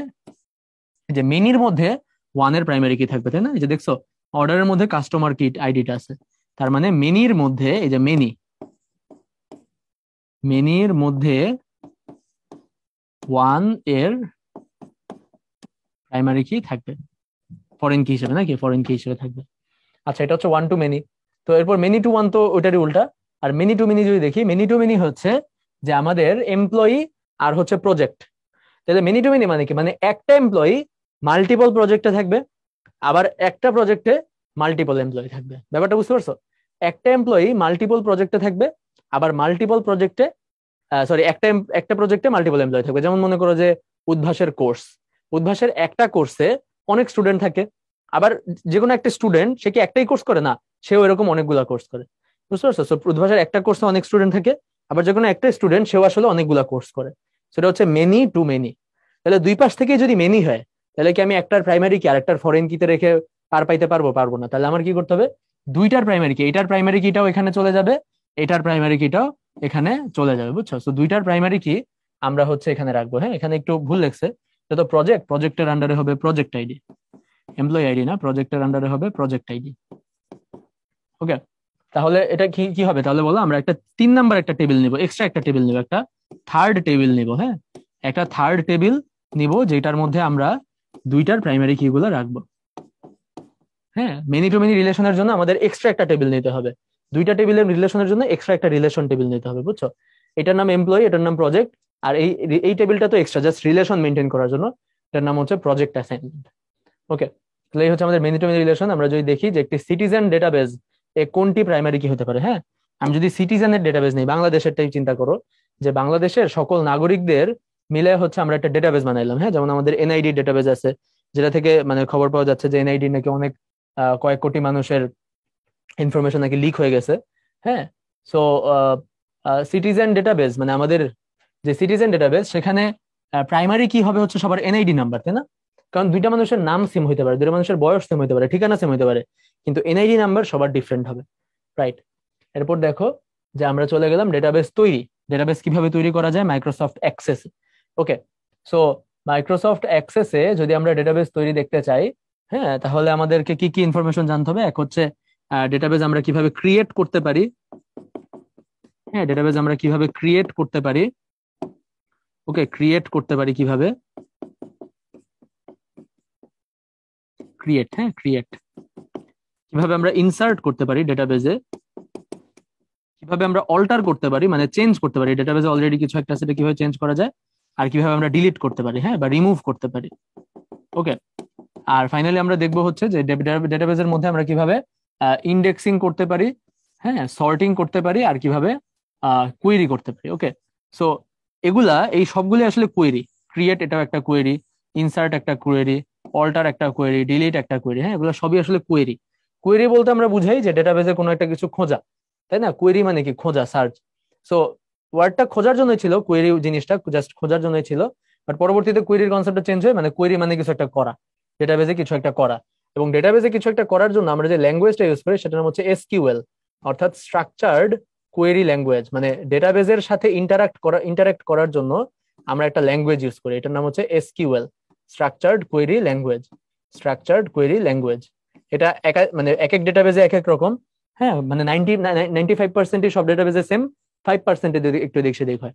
যে মেনির মধ্যে ওয়ানের প্রাইমারি কি থাকবে, তাই না? এই যে দেখছো অর্ডারের মধ্যে কাস্টমার কিট আইডিটা আছে, তার মানে মেনির মধ্যে এই যে মেনির মধ্যে ওয়ান এর প্রাইমারি কি থাকবে ফরেন কি হিসেবে, নাকি ফরেন কি হিসেবে থাকবে। আচ্ছা, এটা হচ্ছে ওয়ান টু মেনি। তো এরপর মেনি টু ওয়ান তো ওইটারই উল্টা। আর মেনি টু মেনি যদি দেখি, মেনি টু মেনি হচ্ছে যে আমাদের এমপ্লয়ি আর হচ্ছে প্রজেক্ট। তাহলে মেনি টু মেনি মানে কি? মানে একটা এমপ্লয়ি মাল্টিপল প্রজেক্টে থাকবে, আবার একটা প্রজেক্টে মাল্টিপল এমপ্লয়ি থাকবে। ব্যাপারটা বুঝতে পারছো? একটা এমপ্লয়ি মাল্টিপল প্রজেক্টে থাকবে, আবার মাল্টিপল প্রজেক্টে একটা প্রজেক্টে মাল্টিপল এমপ্লয়ি থাকবে। যেমন মনে করো যে উদ্ভাসের কোর্স, উদ্ভাসের একটা কোর্সে অনেক স্টুডেন্ট থাকে, আবার যে কোনো একটা স্টুডেন্ট সে কি একটাই কোর্স করে না, সেও এরকম অনেকগুলা কোর্স করে। বুঝতে পারছো? সো উদ্ভাসের একটা কোর্সে অনেক স্টুডেন্ট থাকে, আবার যে কোনো একটা স্টুডেন্ট সেও আসলে অনেকগুলা কোর্স করে। সেটা হচ্ছে মেনি টু মেনি। তাহলে দুই পাশ থেকে যদি মেনি হয়, তাহলে কি আমি একটার প্রাইমারি কি আর একটার ফরেন কিতে রেখে পার পাইতে পারবো? পারবো না। তাহলে আমার কি করতে হবে, দুইটার প্রাইমারি কি, এটার প্রাইমারি কিটাও এখানে চলে যাবে, এটার প্রাইমারি কিটাও এখানে চলে যাবে। বুঝছো? তো দুইটার প্রাইমারি কি আমরা হচ্ছে এখানে রাখবো। হ্যাঁ, এখানে একটু ভুল লেখছে, এটা তো প্রজেক্টের আন্ডারে হবে প্রজেক্ট আইডি, এমপ্লয়ি আইডি না, প্রজেক্টের আন্ডারে হবে প্রজেক্ট আইডি। ওকে, তাহলে এটা কি কি হবে তাহলে বলো? আমরা একটা 3 নাম্বার একটা টেবিল নিব, এক্সট্রা একটা টেবিল নিব, একটা থার্ড টেবিল নিব। হ্যাঁ, একটা থার্ড টেবিল নিব যেটার মধ্যে আমরা দুইটার প্রাইমারি কি গুলো রাখবো। হ্যাঁ, মেনি টু মেনি রিলেশনের জন্য আমাদের এক্সট্রা একটা টেবিল নিতে হবে, দুইটা টেবিলের রিলেশনের জন্য এক্সট্রা একটা রিলেশন টেবিল নিতে হবে। বুঝছো? এটার নাম এমপ্লয়ি, এটার নাম প্রজেক্ট, আর এই টেবিলটা তো এক্সট্রা জাস্ট রিলেশন মেনটেন করার জন্য, এটার নাম হচ্ছে প্রজেক্ট অ্যাসাইনমেন্ট। ওকে, তাহলে এই হচ্ছে আমাদের মেনি টু মেনি রিলেশন। আমরা যদি দেখি যে একটি সিটিজেন ডেটাবেজ এ কোনটি প্রাইমারি কি হতে পারে। হ্যাঁ, আমি যদি সিটিজেনের ডেটাবেজ নেই, বাংলাদেশেরটাই চিন্তা করো, যে বাংলাদেশের সকল নাগরিকদের মিলে হচ্ছে আমরা একটা ডেটাবেজ বানাইলাম। হ্যাঁ, যেমন আমাদের এনআইডি ডেটাবেজ আছে, যেটা থেকে মানে খবর পাওয়া যাচ্ছে যে এনআইডি নাকি অনেক কয়েক কোটি মানুষের ইনফরমেশন নাকি লিক হয়ে গেছে। হ্যাঁ, সো সিটিজেন ডেটাবেজ মানে আমাদের যে সিটিজেন ডেটাবেজ, সেখানে প্রাইমারি কি হবে হচ্ছে সবার এনআইডি নাম্বার, তাই না? কারণ দুইটা মানুষের নাম সেম হইতে পারে, দুইটা মানুষের বয়স সেম হইতে পারে, ঠিকানা সেম হইতে পারে, কিন্তু এনআইডি নাম্বার সবার ডিফারেন্ট হবে। রাইট? এরপর দেখো যে আমরা চলে গেলাম ডেটাবেস তৈরি। ডেটাবেস কিভাবে তৈরি করা যায়? Microsoft Access. Okay, so Microsoft অ্যাক্সেসে যদি আমরা ডেটাবেস তৈরি দেখতে চাই, হ্যাঁ, তাহলে আমাদেরকে কি কি ইনফরমেশন জানতে হবে? এক হচ্ছে ডেটাবেস আমরা কিভাবে ক্রিয়েট করতে পারি। হ্যাঁ, ডেটাবেস আমরা কিভাবে ক্রিয়েট করতে পারি। ওকে, ক্রিয়েট করতে পারি কিভাবে, ক্রিয়েট, হ্যাঁ ক্রিয়েট। কিভাবে আমরা ইনসার্ট করতে পারি ডেটাবেজে, কিভাবে আমরা অল্টার করতে পারি মানে চেঞ্জ করতে পারি, ডেটাবেজে অলরেডি কিছু একটা সেটা কিভাবে চেঞ্জ করা যায়, আর কিভাবে আমরা ডিলিট করতে পারি, হ্যাঁ, বা রিমুভ করতে পারি। ওকে, আর ফাইনালি আমরা দেখবো হচ্ছে যে ডেটাবেজের মধ্যে আমরা কিভাবে ইন্ডেক্সিং করতে পারি, হ্যাঁ, সর্টিং করতে পারি, আর কিভাবে কোয়েরি করতে পারি। ওকে, সো এগুলা এই সবগুলি আসলে কোয়েরি। ক্রিয়েট এটাও একটা কোয়েরি, ইনসার্ট একটা কোয়েরি, অল্টার একটা কোয়েরি, ডিলিট একটা কোয়েরি। হ্যাঁ, এগুলো সবই আসলে কোয়েরি। কোয়েরি বলতে আমরা বুঝাই যে ডেটাবেজে কোনো একটা কিছু খোঁজা, তাই না? কোয়েরি মানে কি? খোঁজা, সার্চ। সো ওয়ার্ডটা খোঁজার জন্যই ছিল, কোয়েরি জিনিসটা জাস্ট খোঁজার জন্যই ছিল, বাট পরবর্তীতে কোয়েরির কনসেপ্টটা চেঞ্জ হয়, মানে কোয়েরি মানে কিছু একটা করা, ডেটাবেজে কিছু একটা করা। এবং ডেটাবেজে কিছু একটা করার জন্য আমরা যে ল্যাঙ্গুয়েজটা ইউজ করি সেটার নাম হচ্ছে এসকিউএল, অর্থাৎ স্ট্রাকচার্ড কোয়েরি ল্যাঙ্গুয়েজ। মানে ডেটাবেজের সাথে ইন্টারাক্ট করার জন্য আমরা একটা ল্যাঙ্গুয়েজ ইউজ করি, এটার নাম হচ্ছে SQL, structured query language. Structured query language এটা মানে এক এক ডেটাবেজে এক এক রকম। হ্যাঁ, মানে 95% সব ডেটাবেজে সেম, 5% একটু এদিক সেদিক হয়।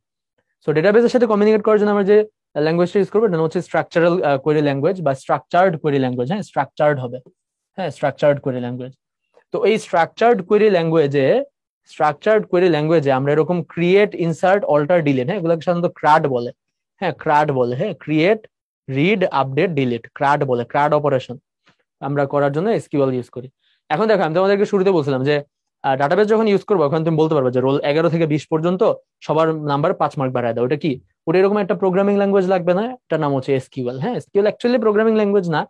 সো ডেটাবেজের সাথে কমিউনিকেট করার জন্য আমরা যে ল্যাঙ্গুয়েজটা ইউজ করবো এটা হচ্ছে স্ট্রাকচারাল কোয়েরি ল্যাঙ্গুয়েজ বা স্ট্রাকচার্ড কোয়েরি ল্যাঙ্গুয়েজ। হ্যাঁ, স্ট্রাকচার্ড হবে, হ্যাঁ, স্ট্রাকচার্ড কোয়েরি ল্যাঙ্গুয়েজ। তো এই স্ট্রাকচার্ড কোয়েরি ল্যাঙ্গুয়েজে আমরা এরকম ক্রিয়েট, ইনসার্ট, অল্টার, ডিলিট, হ্যাঁ, এগুলোকে সাধারণত ক্রাড বলে। হ্যাঁ, ক্রাড বলে। হ্যাঁ, ক্রিয়েট, রিড, আপডেট, ডিলিট, ক্রাড বলে। ক্রাড অপারেশন আমরা করার জন্য এসকিউএল ইউজ করি। এখন দেখো, আমি তোমাদেরকে শুরুতে বলছিলাম যে ডাটাবেস যখন ইউজ করবো এখন তুমি বলতে পারবে যে রোল 11 থেকে 20 পর্যন্ত সবার নাম্বার 5 মার্ক বাড়ায় দাও। ওটা কি? ওটা এরকম একটা প্রোগ্রামিং ল্যাঙ্গুয়েজ লাগবে না, এটার নাম হচ্ছে এসকিউএল। হ্যাঁ, এসকিউএল অ্যাকচুয়ালি প্রোগ্রামিং ল্যাঙ্গুয়েজ না,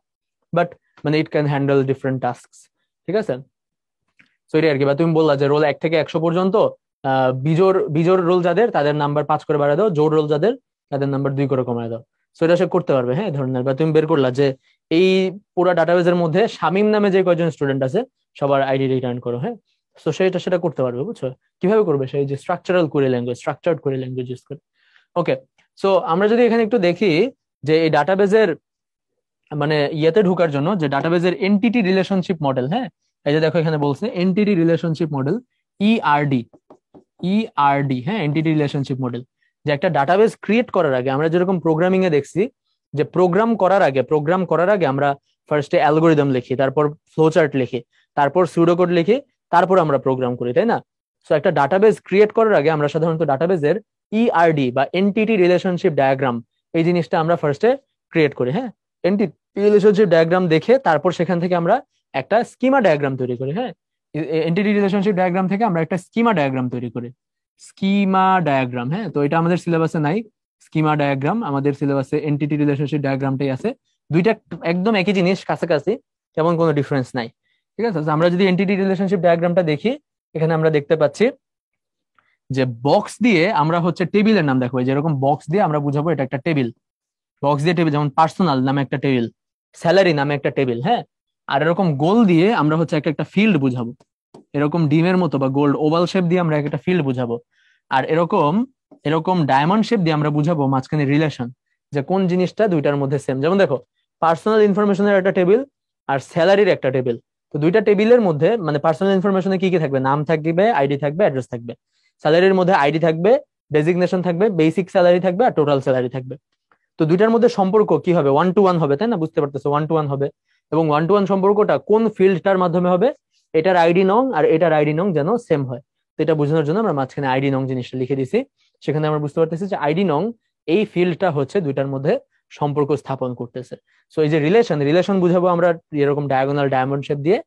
বাট মানে it can handle different task. ঠিক আছে? সো এটাই আর কি। বা তুমি বললা যে রোল 1 থেকে 100 পর্যন্ত বিজোর রোল যাদের তাদের নাম্বার 5 করে বাড়ায় দাও, জোর রোল যাদের তাদের নাম্বার 2 করে কমায় দাও। সো এটা সে করতে পারবে। হ্যাঁ, ধরনের। বা তুমি বের করলা যে এই পুরো ডাটাবেজের মধ্যে শামীম নামে যে কয়জন স্টুডেন্ট আছে সবার আইডি রিটার্ন করো। হ্যাঁ, তো সেটা করতে পারবে। বুঝছো? কিভাবে করবে? সেই যে structural query language, structured query language use করে। ওকে, সো আমরা যদি এখানে একটু দেখি যে এই ডাটাবেজের মানে ইয়েতে ঢোকার জন্য যে ডাটাবেজের এন্টিটি রিলেশনশিপ মডেল। হ্যাঁ, এই যে দেখো এখানে বলছে entity relationship model, ERD. ERD, হ্যাঁ, এন্টিটি রিলেশনশিপ মডেল। যে একটা ডাটাবেস ক্রিয়েট করার আগে আমরা যেরকম প্রোগ্রামিং এ দেখছি যে প্রোগ্রাম করার আগে আমরা ফার্স্টে অ্যালগোরিদম লিখি, তারপর ফ্লোচার্ট লিখি, তারপর সুডোকোড লিখি, তারপর আমরা প্রোগ্রাম করি, তাই না? সো একটা ডাটাবেস ক্রিয়েট করার আগে আমরা সাধারণত ডাটাবেসের ইআরডি বা এন্টিটি রিলেশনশিপ ডায়াগ্রাম এই জিনিসটা আমরা ফার্স্টে ক্রিয়েট করি। হ্যাঁ, এন্টিটি রিলেশনশিপ ডায়াগ্রাম দেখে তারপর সেখান থেকে আমরা একটা স্কিমা ডায়াগ্রাম তৈরি করি। হ্যাঁ, এন্টিটি রিলেশনশিপ ডায়াগ্রাম থেকে আমরা একটা স্কিমা ডায়াগ্রাম তৈরি করি। স্কিমা ডায়াগ্রাম, হ্যাঁ, তো এটা আমাদের সিলেবাসে নাই। স্কিমা ডায়াগ্রাম আমাদের সিলেবাসে এন্টিটি রিলেশনশিপ ডায়াগ্রামটাই আছে। দুইটা একদম একই জিনিস, কাছাকাছি, তেমন কোনো ডিফারেন্স নাই। ঠিক আছে, আমরা যদি এন্টিটি রিলেশনশিপ ডায়াগ্রামটা দেখি, এখানে আমরা দেখতে পাচ্ছি যে বক্স দিয়ে আমরা হচ্ছে টেবিলের নাম দেখো, যেরকম বক্স দিয়ে আমরা বুঝাবো এটা একটা টেবিল। বক্স দিয়ে টেবিল, যেমন পার্সোনাল নামে একটা টেবিল, স্যালারি নামে একটা টেবিল। হ্যাঁ, আর এরকম গোল দিয়ে আমরা হচ্ছে একটা ফিল্ড বুঝাবো। এরকম ডিমের মতো বা গোল্ড ওভাল শেপ দিয়ে আমরা একটা ফিল্ড বুঝাবো। আর এরকম এরকম ডায়মন্ড শেপ দিয়ে আমরা বুঝাবো মাঝখানে রিলেশন, যে কোন জিনিসটা দুইটার মধ্যে সেম। যেমন দেখো, পার্সোনাল ইনফরমেশনের একটা টেবিল আর স্যালারির একটা টেবিল। তো দুইটা টেবিলের মধ্যে মানে পার্সোনাল ইনফরমেশনে কি কি থাকবে, নাম থাকবে, আইডি থাকবে, অ্যাড্রেস থাকবে। স্যালারির মধ্যে আইডি থাকবে, ডেজিগনেশন থাকবে, বেসিক স্যালারি থাকবে, আর টোটাল স্যালারি থাকবে। তো দুইটার মধ্যে সম্পর্ক কি হবে, 1 to 1 হবে, তাই না? বুঝতে পারতেছো, 1 to 1 হবে। এবং 1 to 1 সম্পর্কটা কোন ফিল্ডটার মাধ্যমে হবে, এটার আইডি নং আর এটার আইডি নং যেন সেম হয়। তো এটা বোঝানোর জন্য আমরা মাঝখানে আইডি নং জিনিসটা লিখে দিছি। সেখানে আমরা বুঝতে পারতেছি যে আইডি নং এই ফিল্ডটা হচ্ছে দুইটার মধ্যে সম্পর্ক স্থাপন করতেছে। সো এই যে রিলেশন, রিলেশন বুঝাবো আমরা এরকম ডায়াগোনাল ডায়মন্ড শেপ দিয়ে।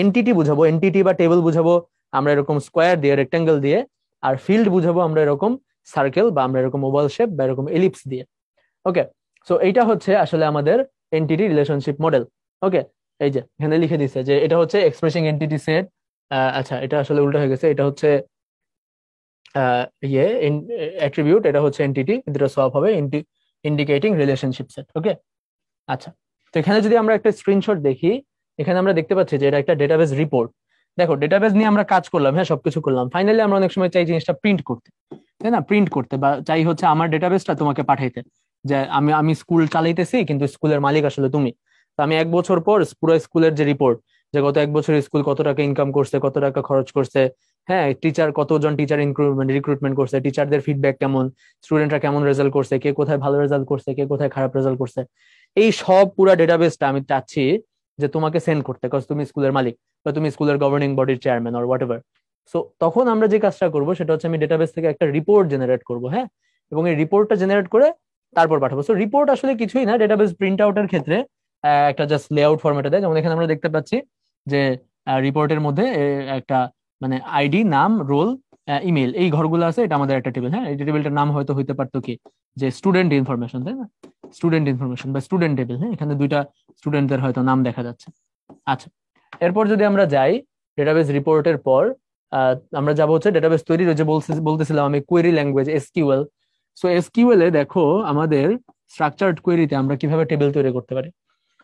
এনটিটি বুঝাবো, এনটিটি বা টেবিল বুঝাবো আমরা এরকম স্কোয়ার দিয়ে, রেক্টাঙ্গেল দিয়ে। আর ফিল্ড বুঝাবো আমরা এরকম সার্কেল বা আমরা এরকম ওভাল শেপ বা এরকম এলিপস দিয়ে। ওকে, সো এইটা হচ্ছে আসলে আমাদের এন্টিটি রিলেশনশিপ মডেল। ওকে, এই যে এখানে লিখে দিছে যে এটা হচ্ছে এক্সপ্রেসিং এন্টিটি সেট। আচ্ছা, এটা আসলে উল্টো হয়ে গেছে, এটা হচ্ছে ইয়ে অ্যাট্রিবিউট, এটা হচ্ছে এন্টিটি, কিন্তু এটা সলভ হবে ইন্ডিকেটিং রিলেশনশিপ সেট। ওকে, আচ্ছা, তো এখানে যদি আমরা একটা স্ক্রিনশট দেখি, এখানে আমরা দেখতে পাচ্ছি যে এটা একটা ডেটাবেস রিপোর্ট। দেখো, ডেটাবেস নিয়ে আমরা কাজ করলাম, হ্যাঁ, সবকিছু করলাম, ফাইনালি আমরা অনেক সময় চাই জিনিসটা প্রিন্ট করতে, তাই না? প্রিন্ট করতে বা চাই হচ্ছে আমার ডেটাবেসটা তোমাকে পাঠাইতে, যে আমি আমি স্কুল চালাইতেছি কিন্তু স্কুলের মালিক আসলে তুমি। তো আমি 1 বছর পর পুরো স্কুলের যে রিপোর্ট, যে গত 1 বছর স্কুল কত টাকা ইনকাম করছে, কত টাকা খরচ করছে, হ্যাঁ, টিচার কতজন টিচার রিক্রুটমেন্ট করছে, টিচারদের ফিডব্যাক কেমন, স্টুডেন্টরা কেমন রেজাল্ট করছে, কে কোথায় ভালো রেজাল্ট করছে, কে কোথায় খারাপ রেজাল্ট করছে, এই সব পুরো ডেটাবেসটা আমি চাচ্ছি যে তোমাকে সেন্ড করতে, কজ তুমি স্কুলের মালিক বা তুমি স্কুলের গভর্নিং বডির chairman or what ever. So তখন আমরা যে কাজটা করবো সেটা হচ্ছে আমি ডেটাবেস থেকে একটা রিপোর্ট জেনারেট করবো। হ্যাঁ, এবং এই রিপোর্টটা জেনারেট করে তারপর পাঠাবো। সো রিপোর্ট আসলে কিছুই না, ডেটাবেস প্রিন্ট আউটের ক্ষেত্রে একটা জাস্ট লেআউট ফরম্যাটে দেয়। যেমন এখানে আমরা দেখতে পাচ্ছি যে রিপোর্টের মধ্যে একটা মানে আইডি, নাম, রোল, ইমেল, এই ঘরগুলো আছে, এটা আমাদের একটা টেবিল। হ্যাঁ, এই টেবিলটার নাম হয়তো হইতে পারতো কি, যে স্টুডেন্ট ইনফরমেশন, তাই না? স্টুডেন্ট ইনফরমেশন বা স্টুডেন্ট টেবিল। হ্যাঁ, এখানে দুইটা স্টুডেন্টদের হয়তো নাম দেখা যাচ্ছে। আচ্ছা, এরপর যদি আমরা যাই ডেটাবেস রিপোর্টের পর, আমরা যাবো হচ্ছে ডেটাবেস তৈরির, যে বলতেছিলাম আমি query language SQL. So SQL এ দেখো আমাদের স্ট্রাকচারড কোয়েরিতে আমরা কিভাবে টেবিল তৈরি করতে পারি।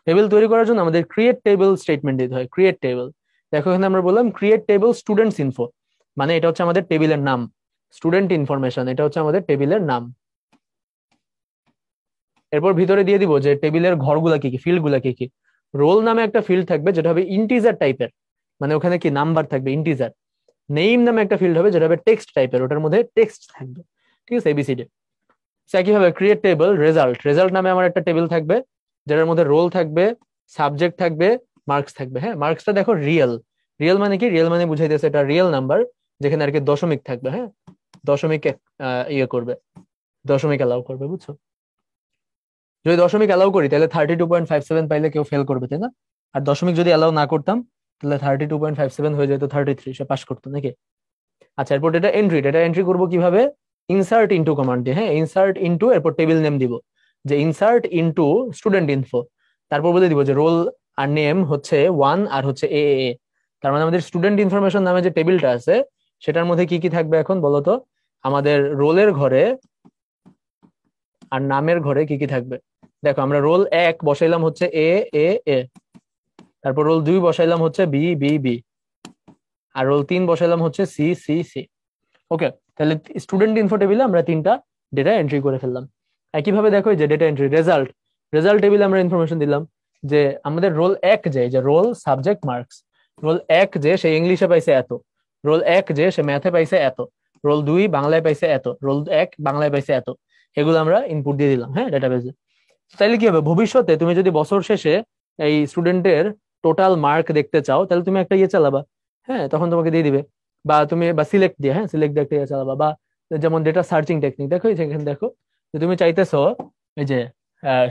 টেবিল তৈরি করার জন্য আমাদের ক্রিয়েট টেবিল স্টেটমেন্ট দিতে হয়। ক্রিয়েট টেবিল, দেখো এখানে আমরা বললাম ক্রিয়েট টেবিল স্টুডেন্টস ইনফো, মানে এটা হচ্ছে আমাদের টেবিলের নাম। স্টুডেন্ট ইনফরমেশন, এটা হচ্ছে আমাদের টেবিলের নাম। এরপর ভিতরে দিয়ে দিব যে টেবিলের ঘরগুলা কি কি, ফিল্ড গুলা কি কি। রোল নামে একটা ফিল্ড থাকবে যেটা হবে ইন্টিজার টাইপের, মানে ওখানে কি নাম্বার থাকবে, ইন্টিজার। নেম নামে একটা ফিল্ড হবে যেটা হবে টেক্সট টাইপের, ওটার মধ্যে টেক্সট থাকবে। ঠিক আছে, এবিসিডি। একইভাবে ক্রিয়েট টেবিল রেজাল্ট, রেজাল্ট নামে আমার একটা টেবিল থাকবে যেটার মধ্যে রোল থাকবে, সাবজেক্ট থাকবে, মার্কস থাকবে। হ্যাঁ, মার্কসটা দেখো রিয়েল, রিয়েল মানে কি, রিয়েল মানে বুঝাইতেছে এটা রিয়েল নাম্বার, যেখানে আর কি দশমিক থাকবে। হ্যাঁ, দশমিক ইয়ে করবে, দশমিক অ্যালাউ করবে, বুঝছো? যদি দশমিক অ্যালাউ করি তাহলে 32.57 পাইলে কেউ ফেল করবে, তাই না? আর দশমিক যদি অ্যালাউ না করতাম তাহলে 32.57 হয়ে যেত 33, সে পাস করতো নাকি? আচ্ছা, এরপর এটা এন্ট্রি, এটা এন্ট্রি করবো কিভাবে, ইনসার্ট ইনটু কমান্ড দিয়ে। হ্যাঁ, ইনসার্ট ইনটু, এরপর টেবিল নেম দিব, যে ইনসার্ট ইনটু স্টুডেন্ট ইনফো। তারপর বলে দিব যে রোল আর নেম হচ্ছে 1 আর হচ্ছে এ। তার মানে আমাদের স্টুডেন্ট ইনফরমেশন নামে যে টেবিলটা আছে সেটার মধ্যে কি কি থাকবে এখন বলতো, আমাদের রোলের ঘরে আর নামের ঘরে কি কি থাকবে। দেখো, আমরা রোল 1 বসাইলাম হচ্ছে এ এ এ, তারপর রোল 2 বসাইলাম হচ্ছে বি বি বি, আর রোল 3 বসাইলাম হচ্ছে সি সি সি। ওকে, তাহলে স্টুডেন্ট ইনফো টেবিলে আমরা 3টা ডেটা এন্ট্রি করে ফেললাম। একইভাবে দেখো যে ডেটা এন্ট্রি রেজাল্ট, রেজাল্ট টেবিলে আমরা ইনফরমেশন দিলাম যে আমাদের রোল 1 যে রোল সাবজেক্ট মার্কস, রোল 1 যে সে ইংলিশে পাইছে এত, রোল 1 যে সে ম্যাথে পাইছে এত, রোল 2 বাংলায় পাইছে এত, রোল 1 বাংলায় পাইছে এত। এগুলো আমরা ইনপুট দিয়ে দিলাম, হ্যাঁ, ডেটাবেজে। তাইলে কি হবে, ভবিষ্যতে তুমি যদি বছর শেষে এই স্টুডেন্টের টোটাল মার্ক দেখতে চাও তাহলে তুমি একটা ইয়ে চালাবা। হ্যাঁ, তখন তোমাকে দিয়ে দিবে। বা তুমি বা সিলেক্ট দিয়ে, হ্যাঁ, সিলেক্ট দিয়ে একটা ইয়ে চালাবা। বা যেমন ডেটা সার্চিং টেকনিক, দেখো এখানে দেখো যে তুমি চাইতেছো এই যে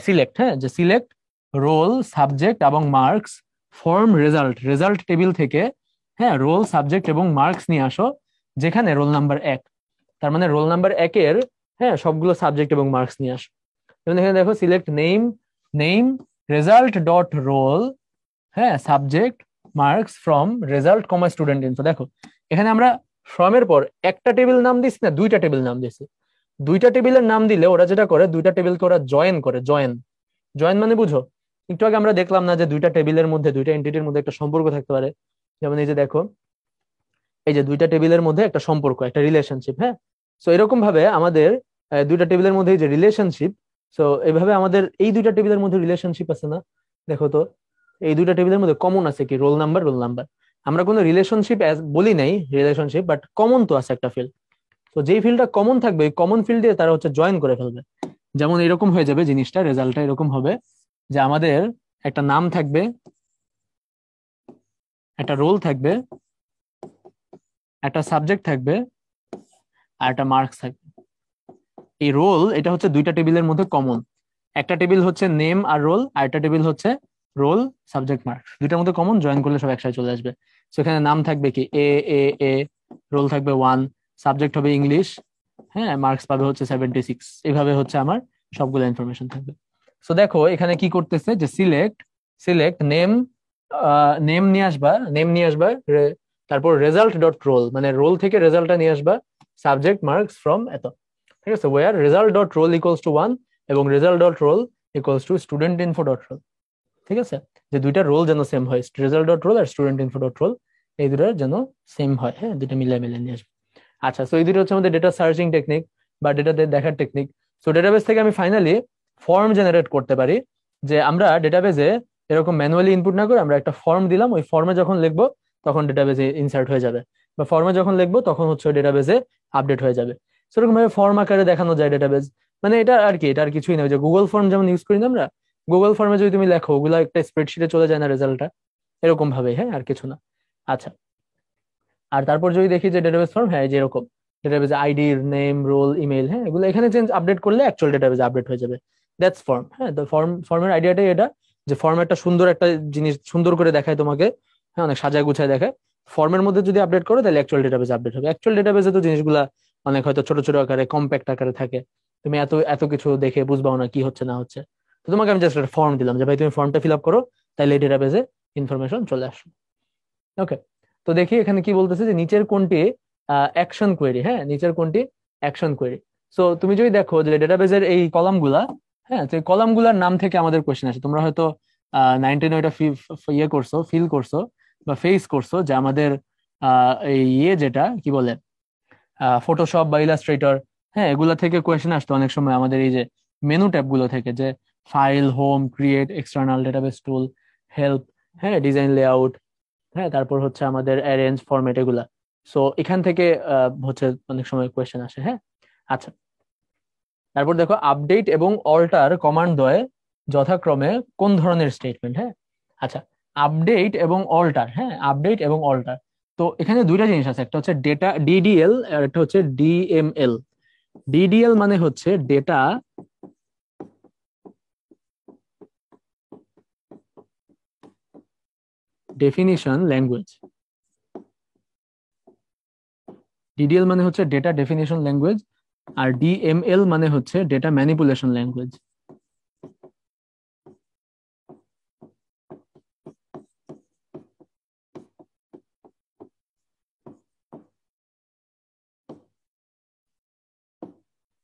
সিলেক্ট, হ্যাঁ, যে সিলেক্ট রোল সাবজেক্ট এবং marks form result, result table থেকে হ্যাঁ রোল, সাবজেক্ট এবং মার্কস নিয়ে আসো, যেখানে রোল নাম্বার 1, তার মানে রোল নাম্বার 1-এর হ্যাঁ সবগুলো সাবজেক্ট এবং মার্কস নিয়ে আসো। যেমন এখানে দেখো select name, name result dot roll, হ্যাঁ subject marks from result comma student info. দেখো এখানে আমরা ফর্মের পর একটা টেবিল নাম দিচ্ছি না, দুইটা টেবিল নাম দিচ্ছি। দুইটা টেবিলের নাম দিলে ওরা যেটা করে, দুইটা টেবিলকে ওরা জয়েন করে। জয়েন, জয়েন মানে বুঝো? একটু আগে আমরা দেখলাম না যে দুইটা টেবিলের মধ্যে, দুইটা এন্টিটির মধ্যে একটা সম্পর্ক থাকতে পারে। যেমন এই যে দেখো, এই যে দুইটা টেবিলের মধ্যে একটা সম্পর্ক, একটা রিলেশনশিপ। হ্যাঁ, সো এরকম ভাবে আমাদের দুইটা টেবিলের মধ্যে যে রিলেশনশিপ, সো এইভাবে আমাদের এই দুইটা টেবিলের মধ্যে রিলেশনশিপ আছে না? দেখো তো এই দুইটা টেবিলের মধ্যে কমন আছে কি? Roll number, roll number. আমরা কোনো রিলেশনশিপ বলি নাই রিলেশনশিপ, বাট কমন তো আছে একটা ফিল্ড। তো যেই ফিল্ডটা কমন থাকবে, ওই কমন ফিল্ড দিয়ে তারা হচ্ছে জয়েন করে ফেলবে। যেমন এরকম হয়ে যাবে জিনিসটা, রেজাল্টটা এরকম হবে যে আমাদের একটা নাম থাকবে, একটা রোল থাকবে, একটা সাবজেক্ট থাকবে, আর একটা মার্কস থাকবে। এই রোল এটা হচ্ছে দুইটা টেবিলের মধ্যে কমন। একটা টেবিল হচ্ছে নেম আর রোল, আর একটা টেবিল হচ্ছে রোল, সাবজেক্ট, মার্কস। দুইটার মধ্যে কমন, জয়েন করলে সব একসাথে চলে আসবে। তো এখানে নাম থাকবে কি এ এ এ, রোল থাকবে 1, সাবজেক্ট হবে ইংলিশ, হ্যাঁ মার্কস পাবে হচ্ছে 76। এইভাবে হচ্ছে আমার সবগুলো ইনফরমেশন থাকবে। সো দেখো এখানে কি করতেছে যে সিলেক্ট, সিলেক্ট নেম, নেম নিয়ে আসবা, নেম নিয়ে আসবা, তারপর রেজাল্ট ডট রোল, মানে রোল থেকে রেজাল্টটা নিয়ে আসবা, সাবজেক্ট মার্কস ফ্রম এত। ঠিক আছে, where result dot roll equals to 1 এবং result dot roll equals to student info dot roll. ঠিক আছে, যে দুইটা রোল যেন সেম হয়, রেজাল্ট ডট রোল আর স্টুডেন্ট ইনফো ডট রোল, এই দুটার যেন সেম হয়। হ্যাঁ, দুটা মিলিয়ে মিলিয়ে নিয়ে আসবে। আচ্ছা, সো এই দুটো হচ্ছে আমাদের ডেটা সার্চিং টেকনিক বা ডেটা দেখার টেকনিক। সো ডেটাবেস থেকে আমি ফাইনালি ফর্ম জেনারেট করতে পারি, যে আমরা ডেটাবেসে এরকম ম্যানুয়ালি ইনপুট না করে আমরা একটা ফর্ম দিলাম, ওই ফর্মে যখন লিখবো তখন ডেটাবেসে ইনসার্ট হয়ে যাবে, বা ফর্মে যখন লিখবো তখন হচ্ছে ডেটাবেসে আপডেট হয়ে যাবে। সেরকম ভাবে ফর্ম আকারে দেখানো যায় ডেটাবেস। মানে এটা আর কি, এটা আর কিছুই না, যে গুগল ফর্ম যেমন ইউজ করি না আমরা, গুগল ফর্মে যদি তুমি লেখো ওগুলো একটা স্প্রেডশিটে চলে যায় না রেজাল্টটা, এরকম ভাবে। হ্যাঁ, আর কিছু না। আচ্ছা, আর তারপর যদি দেখি যে ডেটাবেস ফর্ম, হ্যাঁ যেরকম database ID, name, roll, email, হ্যাঁ এগুলো এখানে চেঞ্জ আপডেট করলে অ্যাকচুয়াল ডেটাবেস আপডেট হয়ে যাবে। That's form. হ্যাঁ, তো ফর্মের আইডিয়াটাই এটা, যে ফর্ম একটা সুন্দর একটা জিনিস সুন্দর করে দেখায় তোমাকে, হ্যাঁ অনেক সাজায় গুছায় দেখায়। ফর্মের মধ্যে যদি আপডেট করো তাহলে অ্যাকচুয়াল ডেটাবেস আপডেট হবে। অ্যাকচুয়াল ডেটাবেসে তো জিনিসগুলা অনেক হয়তো ছোট ছোট আকারে, কম্প্যাক্ট আকারে থাকে, তুমি এত এত কিছু দেখে বুঝবাও না কি হচ্ছে না হচ্ছে। তো তোমাকে আমি জাস্ট একটা ফর্ম দিলাম যে ভাই তুমি ফর্মটা ফিল আপ করো, তাহলে এই ডেটাবেসে ইনফরমেশন চলে আসবে। ওকে, তো দেখি এখানে কি বলতেছে যে নিচের কোনটি অ্যাকশন কোয়েরি। হ্যাঁ, নিচের কোনটি অ্যাকশন কোয়েরি। সো তুমি যদি দেখো যে ডেটাবেজের এই কলাম গুলা, হ্যাঁ তো এই কলাম গুলার নাম থেকে আমাদের কোয়েশ্চেন আসে। তোমরা হয়তো 19 ওইটা ইয়ে করছো, ফিল করছো বা ফেস করছো, যে আমাদের এই ইয়ে যেটা কি বলে ফটোশপ বা ইলাস্ট্রেটর, হ্যাঁ এগুলা থেকে কোয়েশ্চেন আসতো অনেক সময় আমাদের এই যে মেনু ট্যাব গুলো থেকে, যে file, home, create, external, database tool, help, হ্যাঁ ডিজাইন, লেআউট, হ্যাঁ তারপর হচ্ছে আমাদের অ্যারেঞ্জ, ফরম্যাট, এগুলা। সো এখান থেকে হচ্ছে অনেক সময় কোয়েশ্চেন আসে। হ্যাঁ, আচ্ছা, তারপর দেখো আপডেট এবং অল্টার কমান্ড দ্বয় যথাক্রমে কোন ধরনের স্টেটমেন্ট। হ্যাঁ, আচ্ছা, আপডেট এবং অল্টার, হ্যাঁ আপডেট এবং অল্টার। তো এখানে দুইটা জিনিস আছে, একটা হচ্ছে ডেটা ডিডিএল আর একটা হচ্ছে ডিএমএল। ডিডিএল মানে হচ্ছে ডেটা ডেফিনিশন ল্যাঙ্গুয়েজ। ডিডিএল মানে হচ্ছে ডেটা ডেফিনিশন ল্যাঙ্গুয়েজ, আর ডিএমএল মানে হচ্ছে ডেটা ম্যানিপুলেশন ল্যাঙ্গুয়েজ।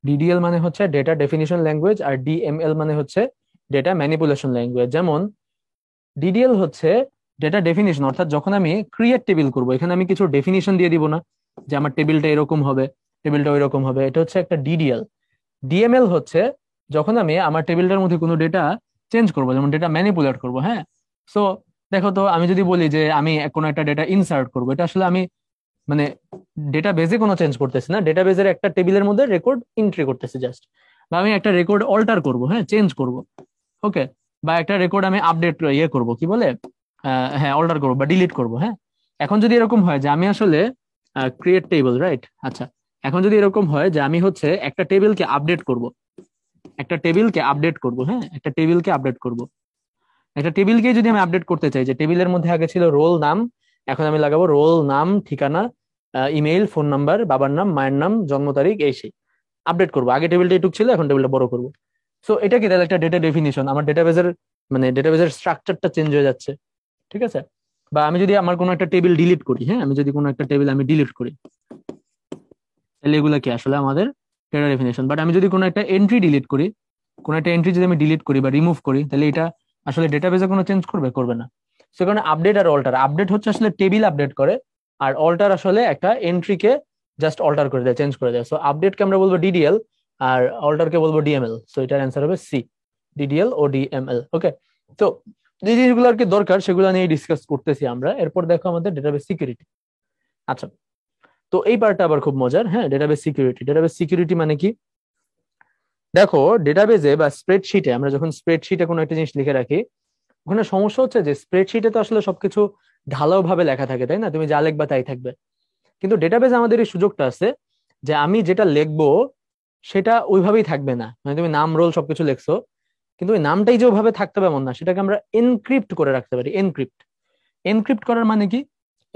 ডিডিএল মানে হচ্ছে ডেটা ডেফিনিশন ল্যাঙ্গুয়েজ, আর ডিএমএল মানে হচ্ছে ডেটা ম্যানিপুলেশন ল্যাঙ্গুয়েজ। যেমন ডিডিএল হচ্ছে ডেটা ডেফিনিশন, অর্থাৎ যখন আমি ক্রিয়েট টেবিল করব, এখানে আমি কিছু ডেফিনিশন দিয়ে দিব না, যে আমার টেবিলটা এরকম হবে, টেবিলটা ওইরকম হবে, এটা হচ্ছে একটা ডিডিএল। ডিএমএল হচ্ছে যখন আমি আমার টেবিলটার মধ্যে কোনো ডেটা চেঞ্জ করবো, যেমন ডেটা ম্যানিপুলেট করবো। হ্যাঁ, সো দেখো তো আমি যদি বলি যে আমি কোনো একটা ডেটা ইনসার্ট করবো, এটা আসলে আমি মানে ডেটা বেজে কোনো চেঞ্জ করতেছি না, ডেটা বেজের একটা টেবিলের মধ্যে রেকর্ড এন্ট্রি করতেছি জাস্ট। বা আমি একটা রেকর্ড অল্টার করব, হ্যাঁ চেঞ্জ করব, ওকে, বা একটা রেকর্ড আমি আপডেট ইয়ে করব, কি বলে হ্যাঁ অল্টার করবো বা ডিলিট করব। হ্যাঁ, এখন যদি এরকম হয় যে আমি আসলে ক্রিয়েট টেবিল, রাইট, আচ্ছা, এখন যদি এরকম হয় যে আমি হচ্ছে একটা টেবিলকে আপডেট করব, একটা টেবিলকে আপডেট করব, হ্যাঁ একটা টেবিলকে আপডেট করব, একটা টেবিলকে যদি আমি আপডেট করতে চাই, যে টেবিলের মধ্যে আগে ছিল রোল নাম, এখন আমি লাগাবো রোল নাম, ঠিকানা, ইমেইল, ফোন নাম্বার, বাবার নাম, মায়ের নাম, জন্ম তারিখ, এই সেই আপডেট করবো। আগে টেবিলটা এটুক ছিল, এখন টেবিলটা বড় করবো। সো এটা কি তাহলে একটা ডেটা ডেফিনিশন, আমার ডেটাবেজের মানে ডেটাবেজের স্ট্রাকচারটা চেঞ্জ হয়ে যাচ্ছে, ঠিক আছে? বা আমি যদি আমার কোনো একটা টেবিল ডিলিট করি, হ্যাঁ, আমি যদি কোনো একটা টেবিল আমি ডিলিট করি, তাহলে এগুলো কি আসলে আমাদের ডেটা ডেফিনিশন। বাট আমি যদি কোনো একটা এন্ট্রি ডিলিট করি, কোনো একটা এন্ট্রি যদি আমি ডিলিট করি বা রিমুভ করি, তাহলে এটা আসলে ডেটাবেজে কোনো চেঞ্জ করবে, করবে না। সে কারণে আপডেট আর অল্টার, আপডেট হচ্ছে আসলে টেবিল আপডেট করে, আর অল্টার আসলে একটা এন্ট্রিকে জাস্ট অল্টার করে দেয়, চেঞ্জ করে দেয়। সো আপডেটকে আমরা বলবো ডিডিএল, আর অল্টারকে বলবো ডিএমএল। সো এটার অ্যান্সার হবে সি, ডিডিএল ও ডিএমএল। ওকে, তো যে জিনিসগুলো আর কি দরকার সেগুলো নিয়ে ডিসকাস করতেছি আমরা। এরপর দেখো আমাদের ডেটাবেস সিকিউরিটি। আচ্ছা, তো এই পার্টটা আবার খুব মজার। হ্যাঁ, ডেটাবেস সিকিউরিটি, ডেটাবেস সিকিউরিটি মানে কি? দেখো, ডেটাবেজে বা স্প্রেডশিটে, আমরা যখন স্প্রেডশিটে কোনো একটা জিনিস লিখে রাখি, ওখানে সমস্যা হচ্ছে যে স্প্রেডশিটে তো আসলে সবকিছু ঢালাও ভাবে লেখা থাকে, তাই না? তুমি যা লিখবা তাই থাকবে। কিন্তু ডেটাবেজে আমাদের এই সুযোগটা আছে যে আমি যেটা লিখবো সেটা ওইভাবেই থাকবে না। মানে তুমি নাম রোল সবকিছু লিখছো, কিন্তু ওই নামটাই যে ওইভাবে থাকতে হবে এমন না, সেটাকে আমরা এনক্রিপ্ট করে রাখতে পারি। এনক্রিপ্ট, এনক্রিপ্ট করার মানে কি?